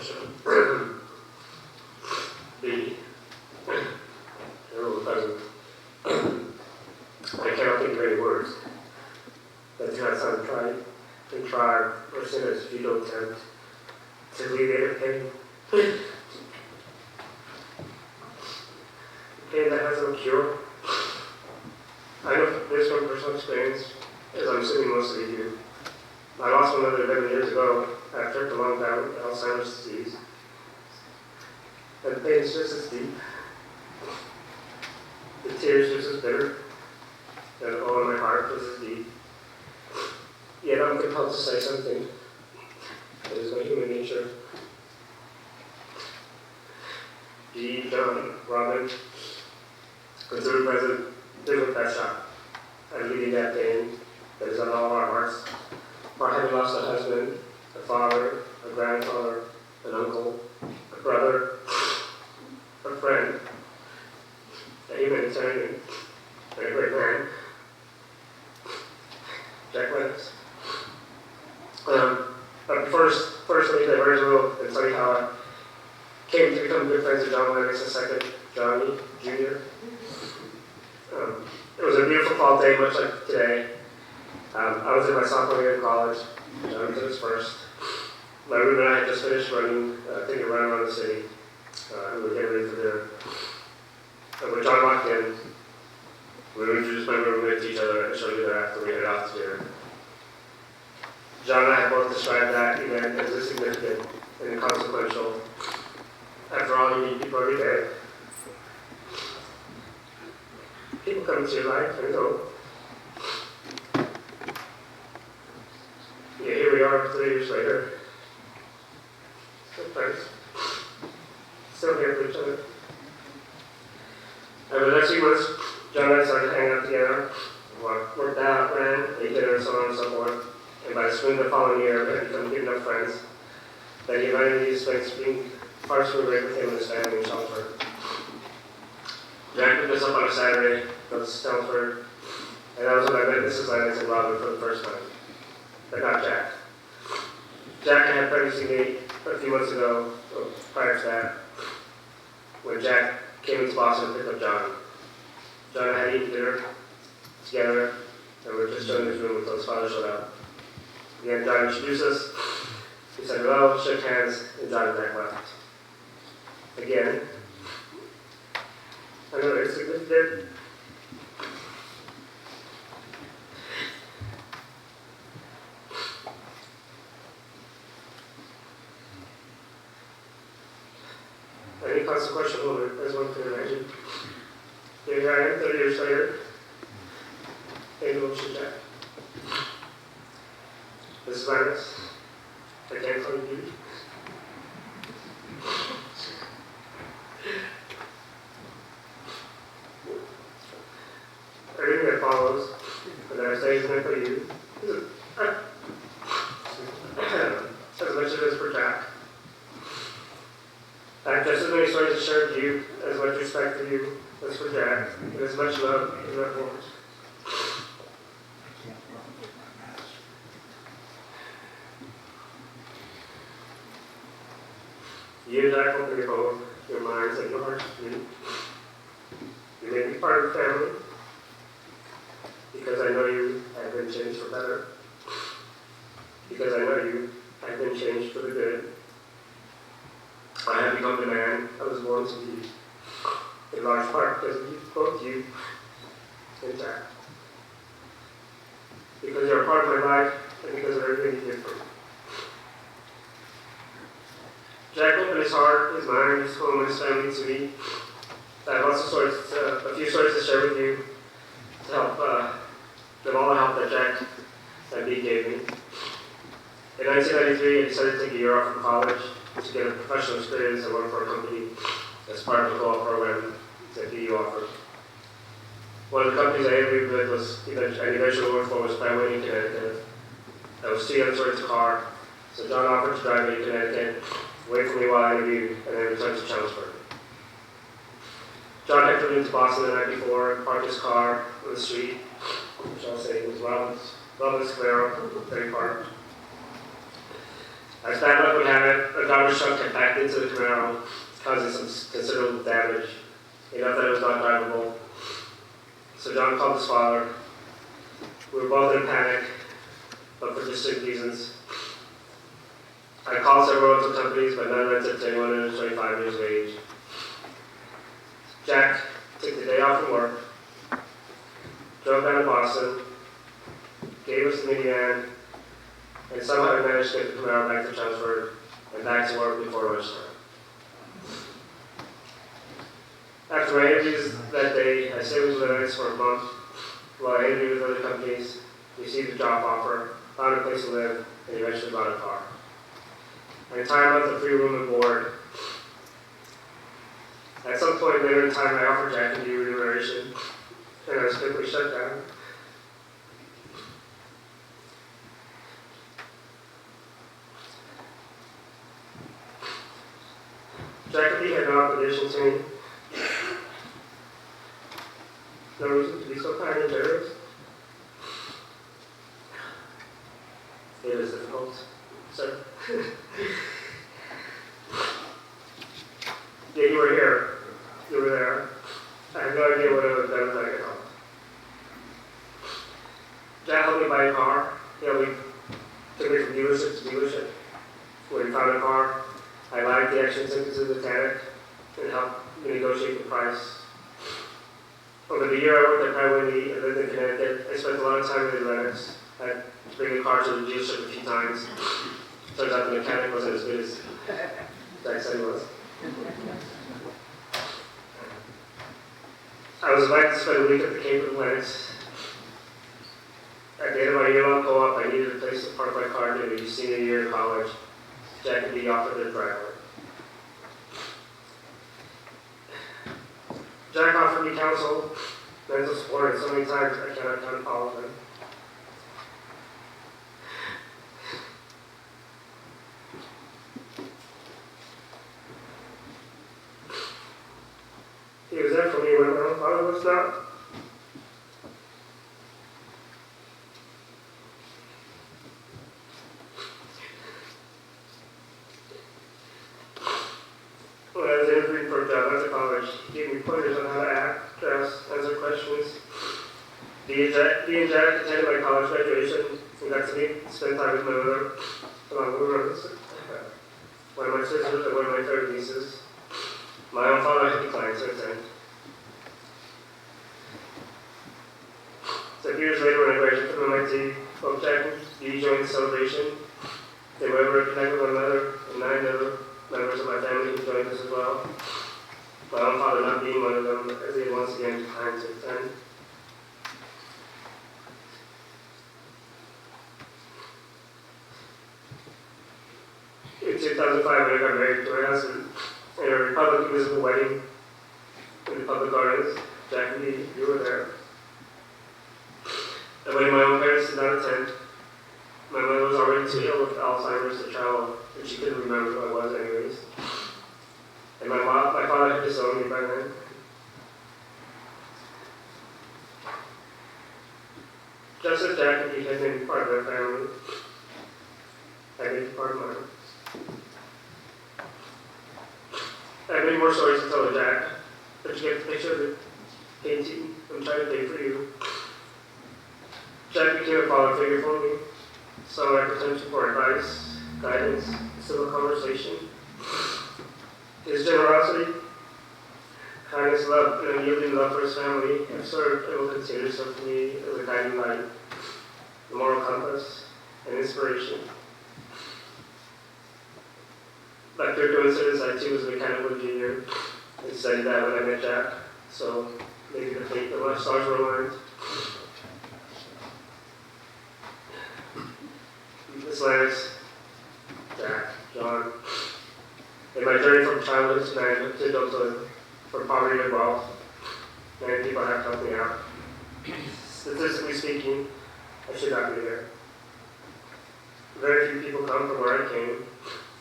Sean. The I cannot think of any words that do not sound trite, contrived, or sin as futile attempt to alleviate pain. Pain that has no cure. I know this from personal experience, as I'm assuming most of you do. I lost my mother 11 years ago after a long bout with Alzheimer's disease. And the pain is just as deep. The tears just as bitter. And all in my heart just as deep. Yet I'm compelled to say something that is my human nature. G, John, Robin, consider present, live with that shock. I'm leaving that pain that is on all our hearts. For having lost a husband, a father, a grandfather, an uncle, a brother, a friend, a humanitarian, and a great man, Jack Lennox. But firstly, the original and tell you how I came to become good friends with John Lennox II, Johnny Jr. It was a beautiful fall day, much like today. I was in my sophomore year of college. John was in his first. My roommate and I had just finished running, taking a run around the city. We were getting ready for dinner. And when John walked in, we introduced my roommate to each other and showed you that after we headed off to dinner. John and I have both described that event as insignificant and inconsequential. After all, you meet people every day. People come into your life and go. Yeah, here we are 3 years later. Still friends. Still here for each other. Over the next few months, John and I started hanging out together, worked out, ran, ate dinner, so on and so forth. And by the spring of the following year, we had become good enough friends that he invited me to spend spring break with him and his family in Chelmsford. Jack picked us up on a Saturday, goes to Chelmsford, and that was when I met Mrs. Lennox and Robin for the first time. But not Jack. Jack and I had pregnancy date a few months ago, or prior to that, when Jack came into Boston to pick up John. John and I had eaten dinner together, and we were just in his room until his father showed up. Again, John introduced us. He said hello, shook hands, and John and Jack left. Again, another insignificant. An inconsequential moment, as one can imagine. Here I am, 30 years later, in the ocean Jack. This is Lennox. I can't call you beauty. Everything that follows, and that I say is meant for you, as much as it is for Jack. I have just as many stories to share with you, as much respect for you as for Jack, and as much love as my force. You and Jack open your both, your minds and your hearts to me. You may be part of the family, because I know you have been changed for better. Because I know you have been changed for the good. I have become the man I was born to be, in large part because of you, both you and Jack. Because you're a part of my life, and because of everything you did for me. Jack opened his heart, his mind, his home, and his family to me. I have lots of stories, a few stories to share with you to help them all the help that Jack and Dee gave me. In 1993, I decided to take a year off from college to get a professional experience and work for a company as part of the co-op program that BU offered. One of the companies I interviewed with was, and eventually worked for was Byway in Connecticut. I was too young to rent a car, so John offered to drive me to Connecticut, wait for me while I interviewed, and then return to Chelmsford. John had driven into Boston the night before, parked his car on the street, which I'll say was Robin's Camaro that he parked. As bad luck would have it, a driver father's truck had backed into the Camaro, causing some considerable damage, enough that it was not drivable. So John called his father. We were both in panic, but for distinct reasons. I called several rental companies, but none rented to anyone under 25 years of age. Jack took the day off from work, drove down to Boston, gave us the minivan, and somehow we managed to get the Camaro back to Chelmsford and back to work before lunchtime. After my interviews that day, I stayed with Lennox for a month while I interviewed with other companies, received a job offer, found a place to live, and eventually bought a car. An entire month of free room and board. At some point later in time, I offered Jack a new remuneration, and I was quickly shut down. Jack and he had no opposition to me. No reason to be so kind and generous. It was difficult, sir. Yeah, you were here. You were there. I have no idea what I would have done without your help. Jack helped me buy a car. He helped me, took me from dealership to dealership. When we found a car, I lied the extra tickets to the mechanic and helped me negotiate the price. Over the year I worked at Pratt Whitney and lived in Connecticut, I spent a lot of time with Lennox. I had to bring the car to the dealership a few times. Turns out the mechanic wasn't as good as Jack said he was. I was invited to spend a week at the Cape with Lennox. At the end of my year-long co-op, I needed a place to park my car during my senior year in college. Jack and me offered a driveway. Jack offered me counsel, mental support, and so many times I cannot count all of them. He was there for me when my own father was not. When I was interviewing for a job after college, he gave me pointers on how to act, dress, answer questions. Dee and Jack attended my college graduation and got to spend time with my mother, along with one of my sisters and one of my third nieces. My own father had declined to attend. So a few years later, when I graduated from MIT, both Jack and Dee joined the celebration. They were able to connect with one another, and 9 other members of my family who joined us as well. My own father not being one of them, as he had once again declined to attend. In 2005, when I got married to my husband, in a public visible wedding in the public gardens, Jack and me, you were there. The wedding my own parents did not attend. My mother was already too ill with Alzheimer's to travel, and she couldn't remember who I was anyways. And my father had disowned me by then. Just as Jack and he had been part of their family, I made part of mine. I have many more stories to tell to Jack, but you get the picture of the painting I'm trying to paint for you. Jack became a father figure for me, saw my potential for advice, guidance, civil conversation. His generosity, kindness, love, and unyielding love for his family have served and will continue to serve me as a guiding light, a moral compass, and inspiration. By pure coincidence, I too was a mechanical engineer and studied that when I met Jack, so maybe the fate of my stars were aligned. Miss Lennox, Jack, John. In my journey from childhood to manhood to adulthood, from poverty to wealth, many people have helped me out. Statistically speaking, I should not be there. Very few people come from where I came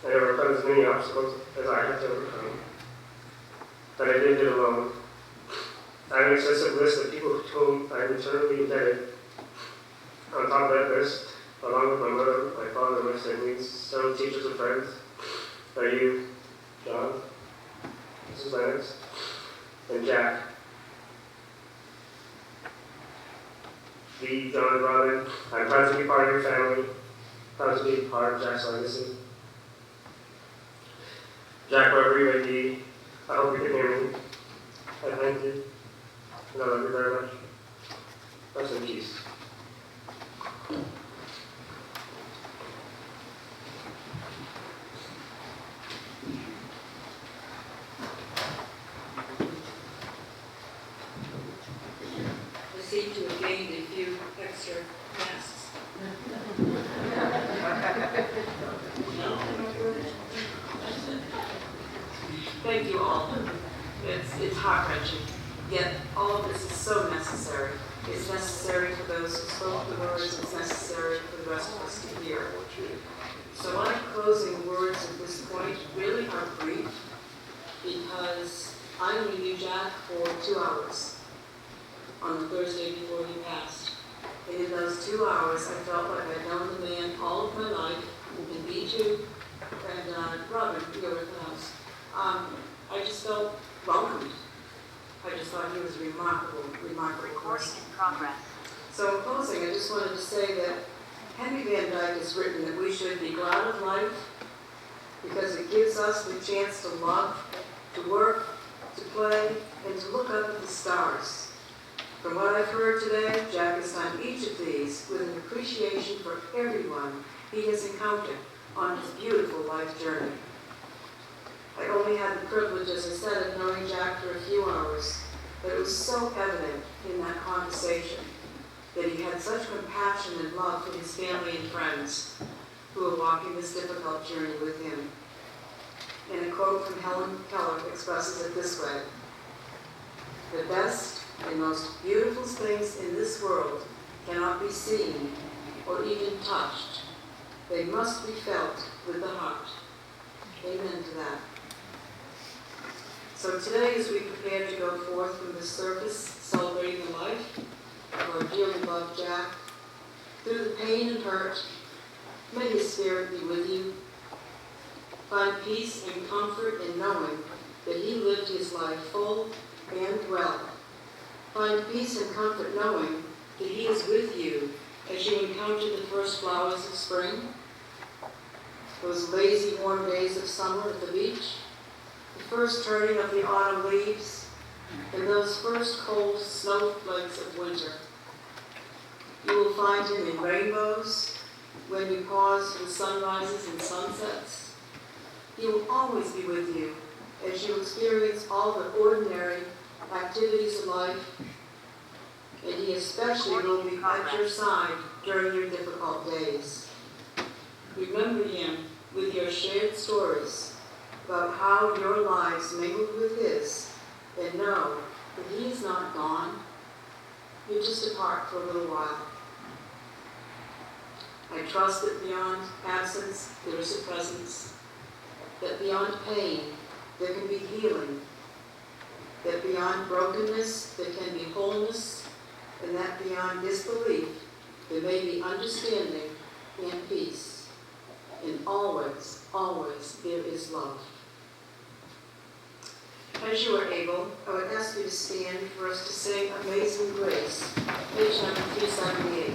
and overcome as many obstacles as I had to overcome. But I didn't do it alone. I have an extensive list of people to whom I am eternally indebted. On top of that list, along with my mother, my father, my siblings, several teachers and friends, are you, John, Mrs. Lennox, and Jack. We, John and Robin, I'm proud to be part of your family, proud to be part of Jack's legacy. Jack, wherever you may be, I hope you can hear me. I thank you, and I love you very much. Rest in peace. I seem to have gained a few extra masks. Thank you all. It's heart-wrenching, yet all of this is so necessary. It's necessary for those who spoke the words, it's necessary for the rest of us to hear. So my closing words at this point really are brief, because I only knew Jack for 2 hours on the Thursday before he passed. And in those 2 hours, I felt like I'd known the man all of my life, and me too, and Robin, you were at the house. I just felt welcomed. I just thought he was a remarkable person. In progress. So in closing, I just wanted to say that Henry Van Dyke has written that we should be glad of life because it gives us the chance to love, to work, to play, and to look up at the stars. From what I've heard today, Jack has done each of these with an appreciation for everyone he has encountered on his beautiful life journey. I only had the privilege, as I said, of knowing Jack for a few hours, but it was so evident in that conversation that he had such compassion and love for his family and friends who were walking this difficult journey with him. And a quote from Helen Keller expresses it this way: "The best and most beautiful things in this world cannot be seen or even touched. They must be felt with the heart." Amen to that. So today, as we prepare to go forth from this service, celebrating the life of our dearly loved Jack, through the pain and hurt, may his spirit be with you. Find peace and comfort in knowing that he lived his life full and well. Find peace and comfort knowing that he is with you as you encounter the first flowers of spring, those lazy warm days of summer at the beach, the first turning of the autumn leaves, and those first cold snowflakes of winter. You will find him in rainbows when we pause for sunrises and sunsets. He will always be with you as you experience all the ordinary activities of life, and he especially will be at your side during your difficult days. Remember him with your shared stories about how your lives mingled with his, and know that he is not gone. You're just apart for a little while. I trust that beyond absence, there is a presence, that beyond pain, there can be healing, that beyond brokenness, there can be wholeness, and that beyond disbelief, there may be understanding and peace. And always, always, there is love. As you are able, I would ask you to stand for us to sing Amazing Grace, page number 378.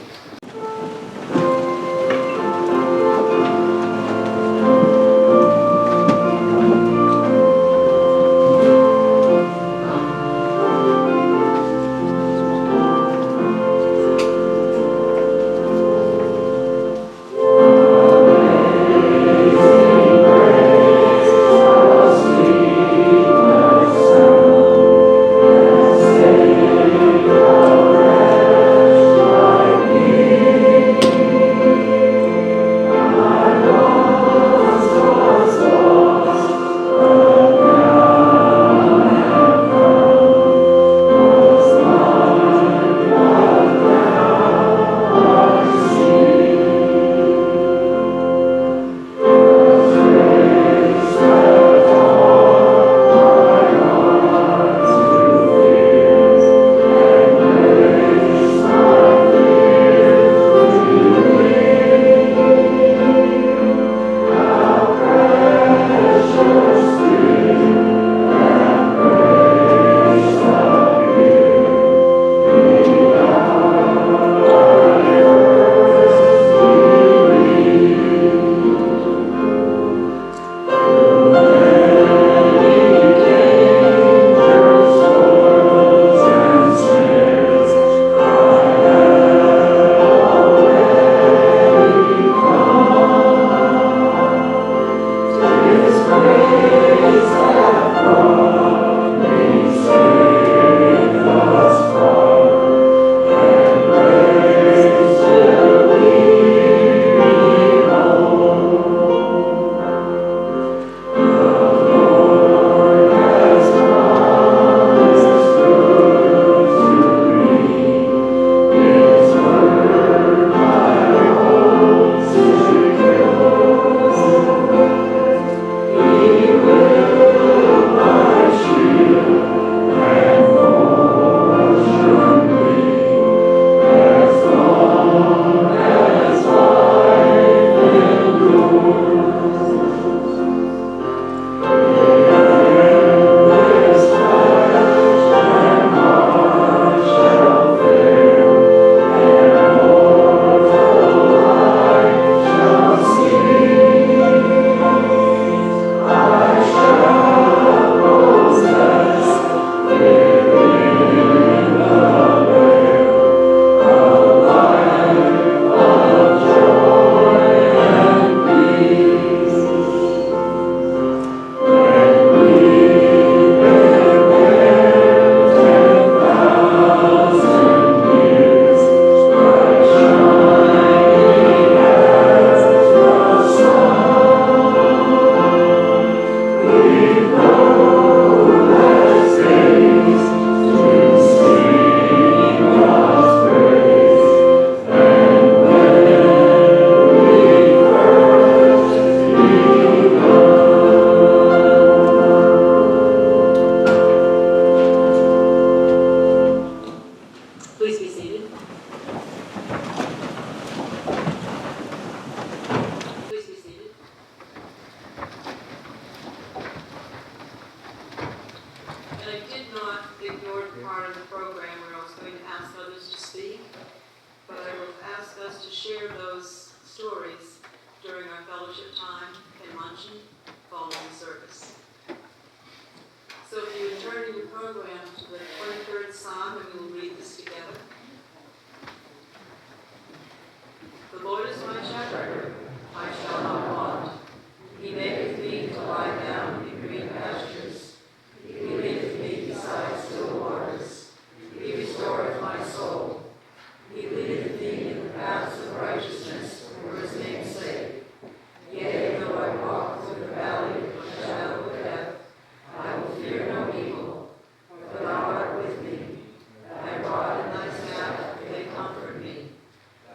share those stories during our fellowship time and luncheon following service. So if you would turn in your program to the 23rd Psalm, and we will read this together. The Lord is my shepherd, I shall not want. He maketh me to lie down in green pastures. He leadeth me beside still waters. He restoreth my soul. He leadeth me in the paths of righteousness for his name's sake. Yea, though I walk through the valley of the shadow of death, I will fear no evil, for thou art with me. Thy rod and thy staff, they comfort me.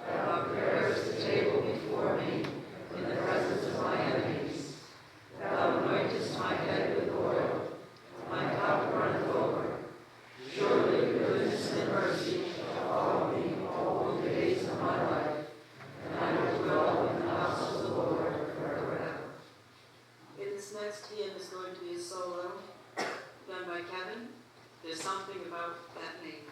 Thou preparest the table before me in the presence of my enemies. Thou anointest my head with oil. My cup runneth over. Surely goodness and mercy shall follow me all the days of my life, and I will dwell in the house of the Lord forever. This next hymn is going to be a solo done by Kevin. There's something about that name.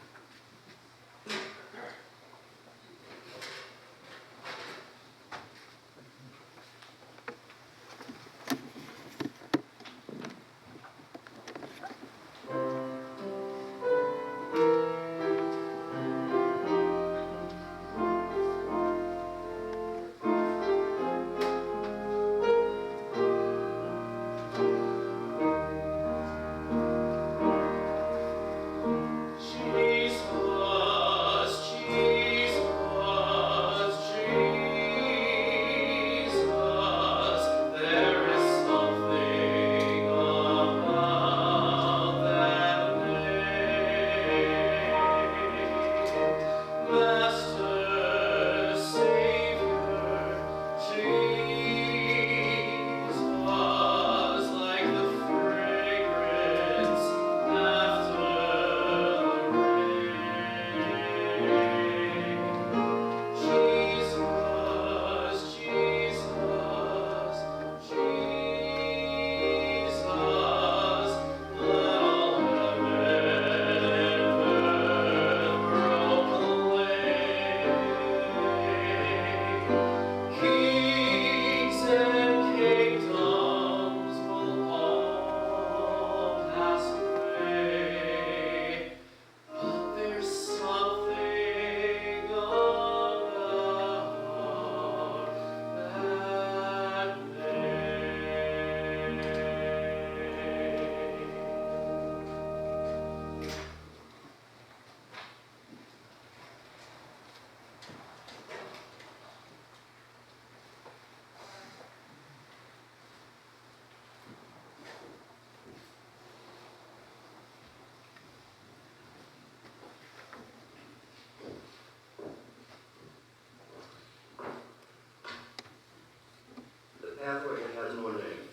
pathway that has no name.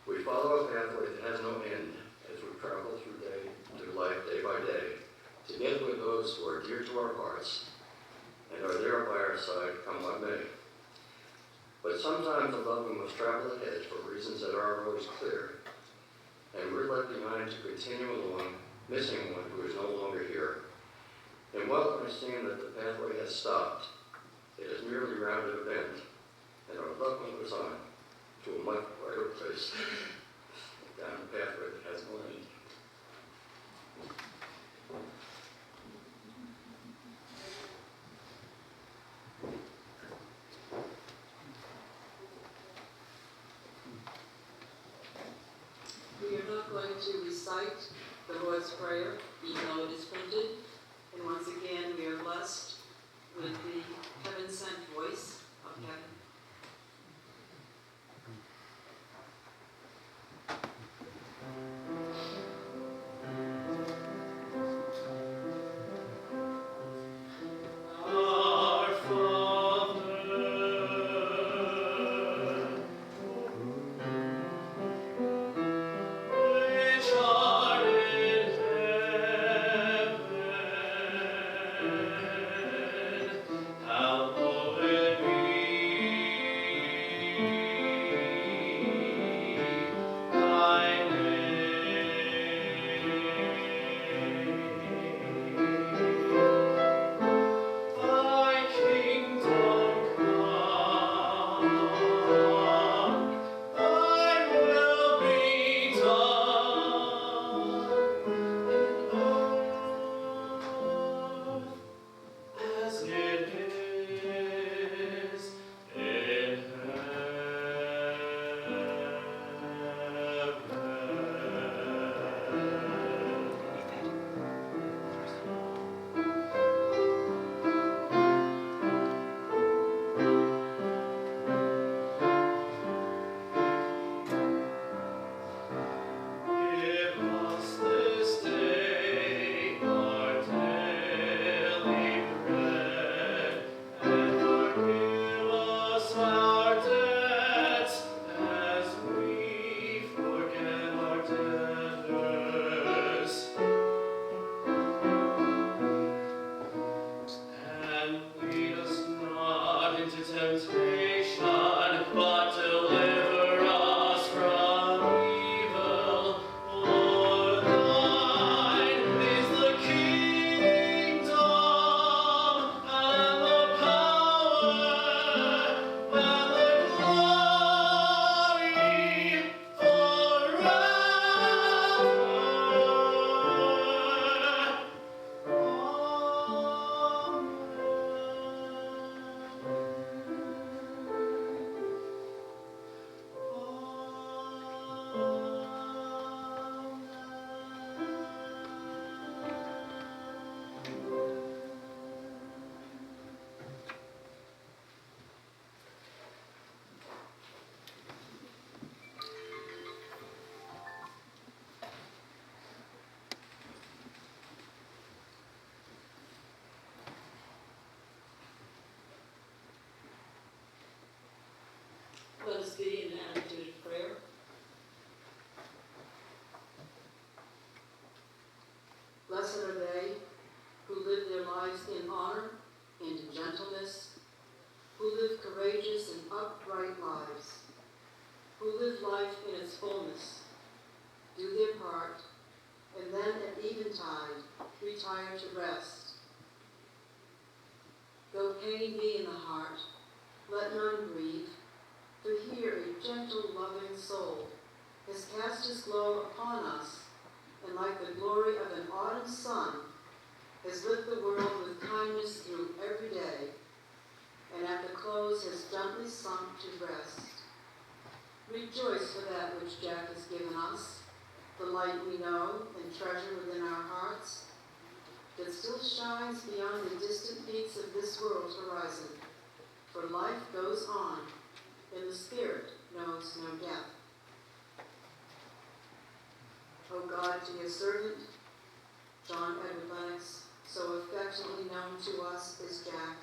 We follow a pathway that has no end as we travel through life day by day, together with those who are dear to our hearts and are there by our side, come what may. But sometimes a loved one must travel ahead for reasons that aren't always clear, and we're left behind to continue along, missing one who is no longer here. And while understanding that the pathway has stopped, it has merely rounded a bend, and our loved one goes on to a much brighter place, down a pathway that has no end. We are not going to recite the Lord's Prayer, even though it is printed. And once again, we are blessed with the heaven-sent voice of Kevin. Which art in heaven, temptation, but deliver us from evil. For thine is the kingdom, and the power, and the glory, forever. Let us be in an attitude of prayer. Blessed are they who live their lives in honor and in gentleness, who live courageous and upright lives, who live life in its fullness, do their part, and then at eventide retire to rest. Though pain be in the heart, let none grieve, for here a gentle, loving soul has cast his glow upon us, and like the glory of an autumn sun, has lit the world with kindness through every day, and at the close has gently sunk to rest. Rejoice for that which Jack has given us, the light we know and treasure within our hearts, that still shines beyond the distant peaks of this world's horizon, for life goes on, and the spirit knows no death. O God, to your servant, John Edrard Lennox, so affectionately known to us as Jack,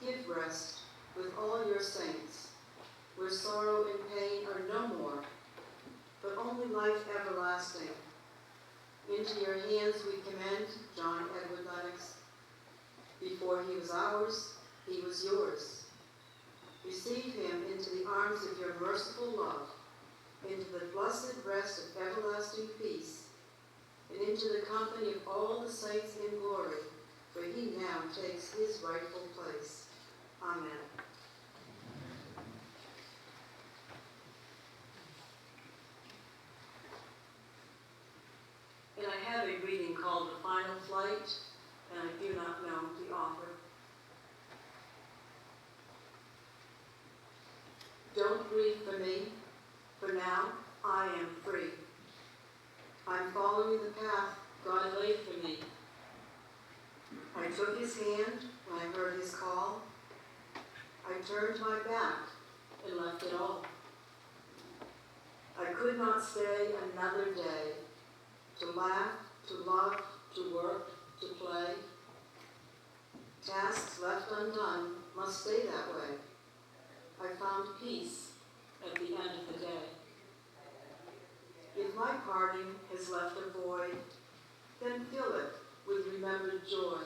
give rest with all your saints, where sorrow and pain are no more, but only life everlasting. Into your hands we commend John Edrard Lennox. Before he was ours, he was yours. Receive him into the arms of your merciful love, into the blessed rest of everlasting peace, and into the company of all the saints in glory, for he now takes his rightful place. Amen. And I have a reading called The Final Flight, and I do not know the author. Don't grieve for me, for now I am free. I'm following the path God laid for me. I took his hand when I heard his call. I turned my back and left it all. I could not stay another day, to laugh, to love, to work, to play. Tasks left undone must stay that way. I found peace at the end of the day. If my parting has left a void, then fill it with remembered joy.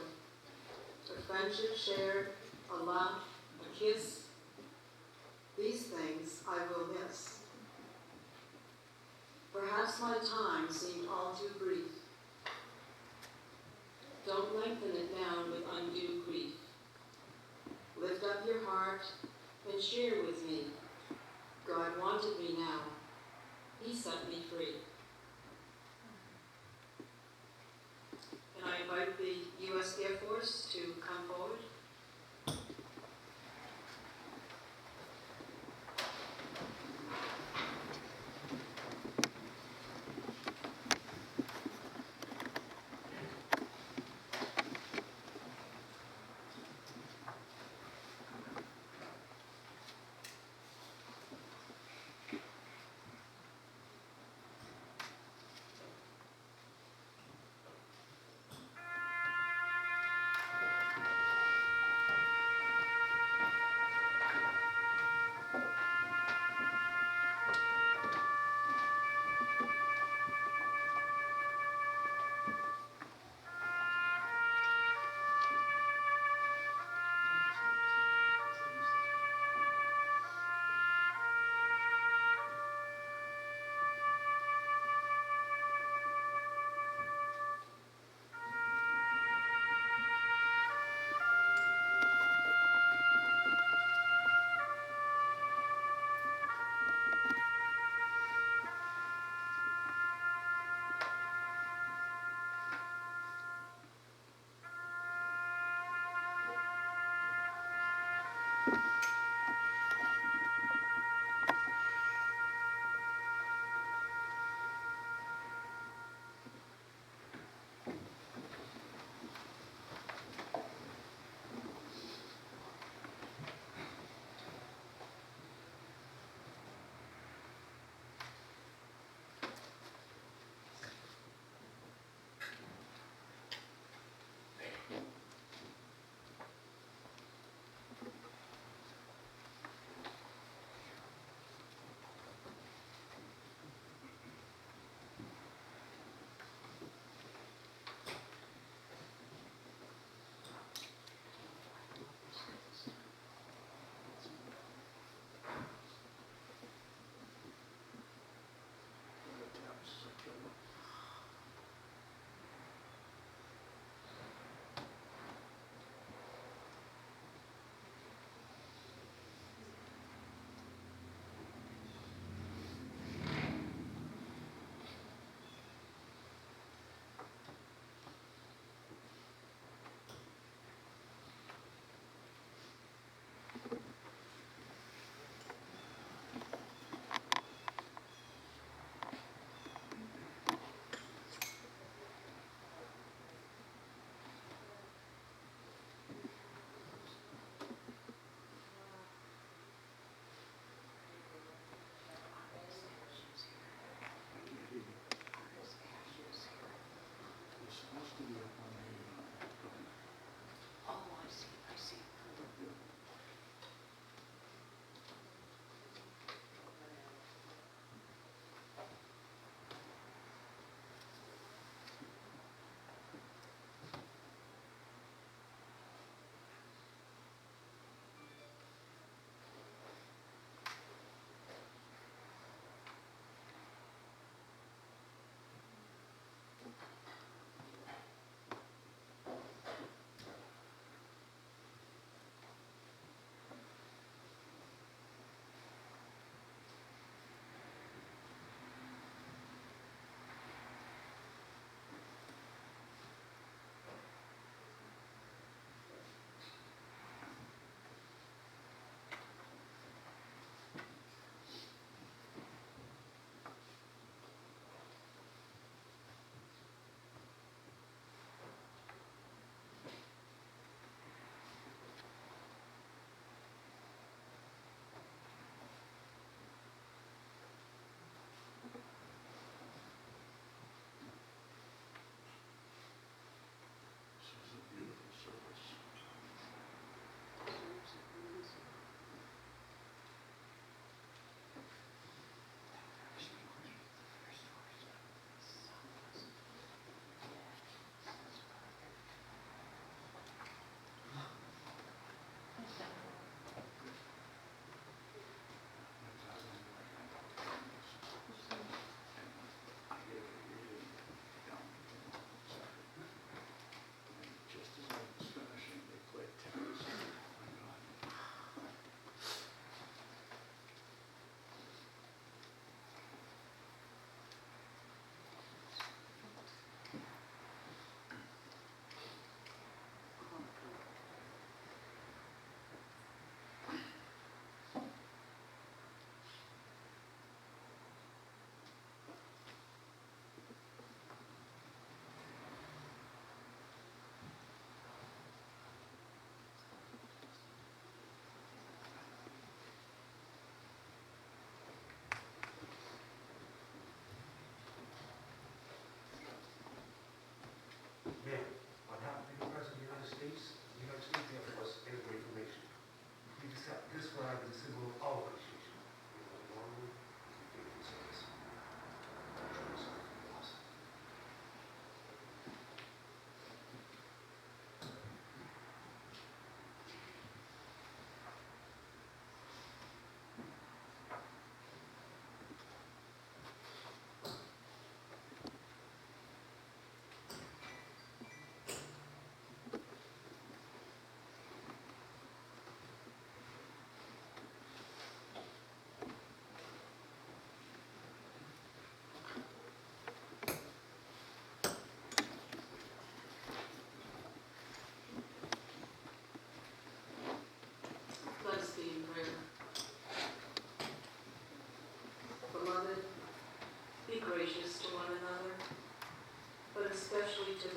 A friendship shared, a laugh, a kiss. These things I will miss. Perhaps my time seemed all too brief. Don't lengthen it down with undue grief. Lift up your heart and share with me. God wanted me now. He set me free. And I invite the U.S. Air Force to come forward.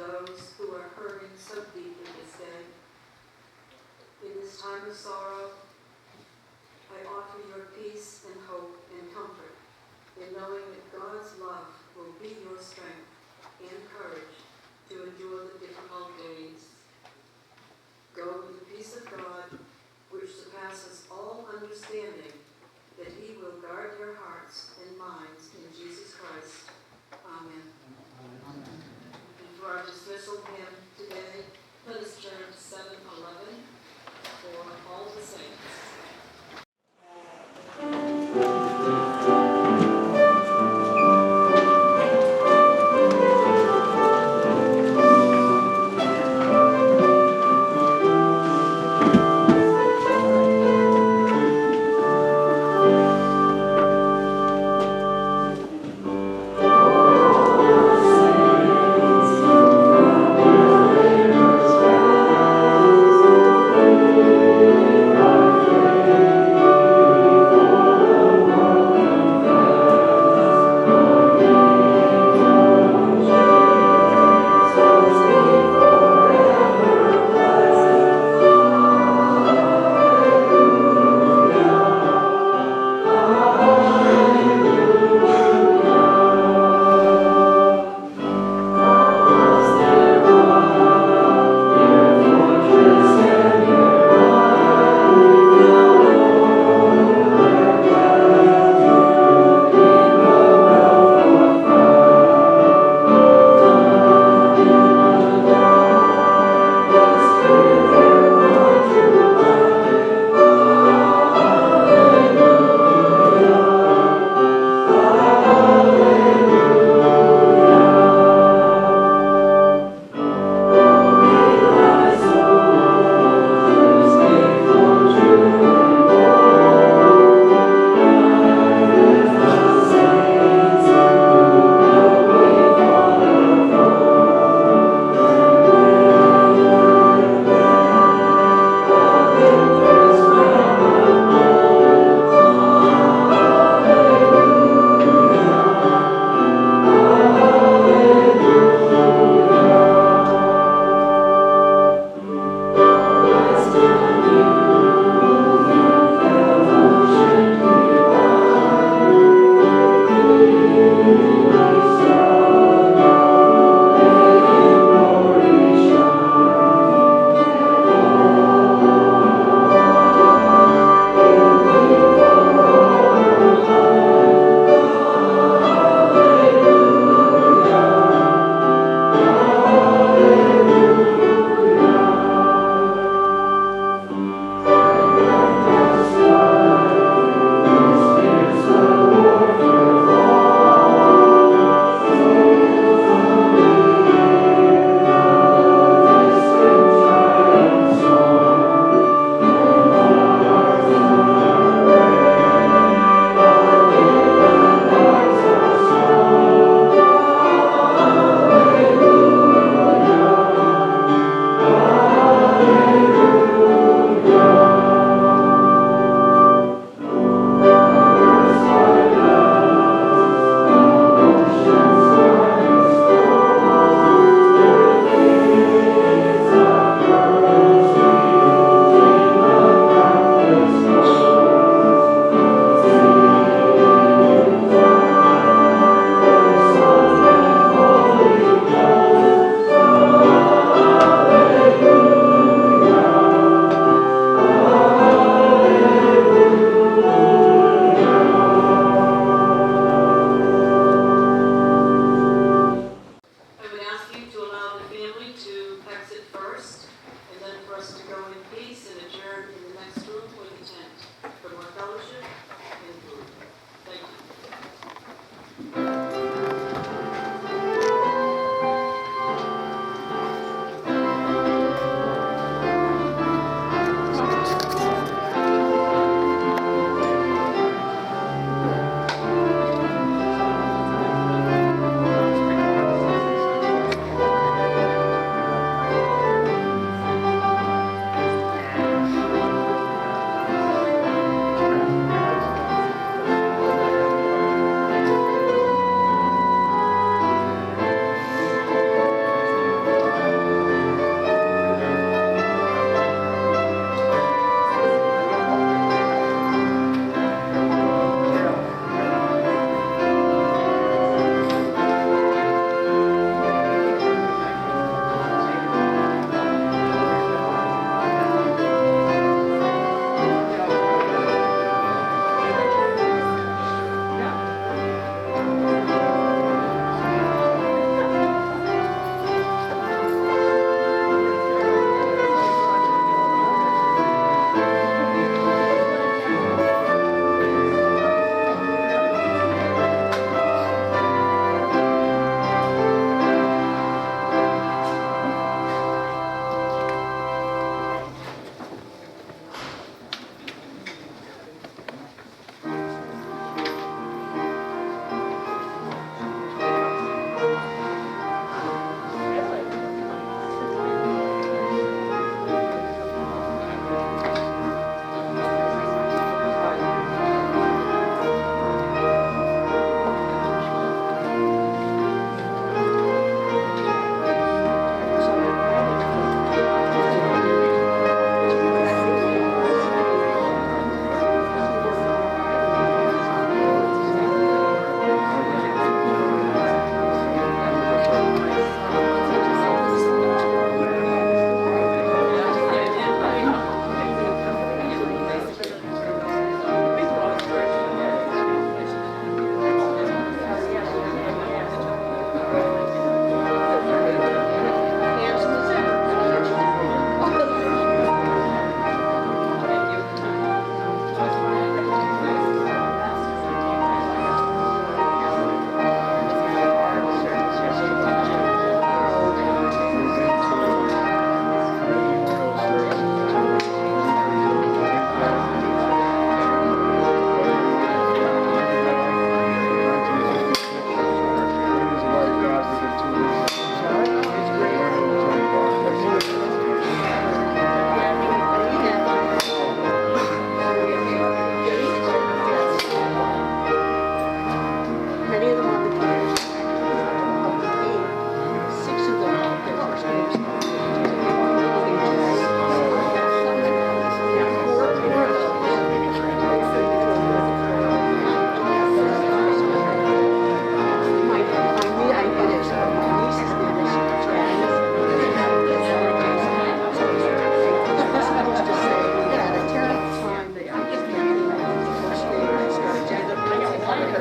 those who are hurting so deeply this day. In this time of sorrow, I offer your peace and hope and comfort in knowing that God's love will be your strength and courage to endure the difficult days. Go with the peace of God, which surpasses all understanding, that he will guard your hearts and minds in Jesus Christ. Amen. And for our dismissal hymn today, let us turn to 711 for all the saints. Amen.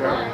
Bye-bye.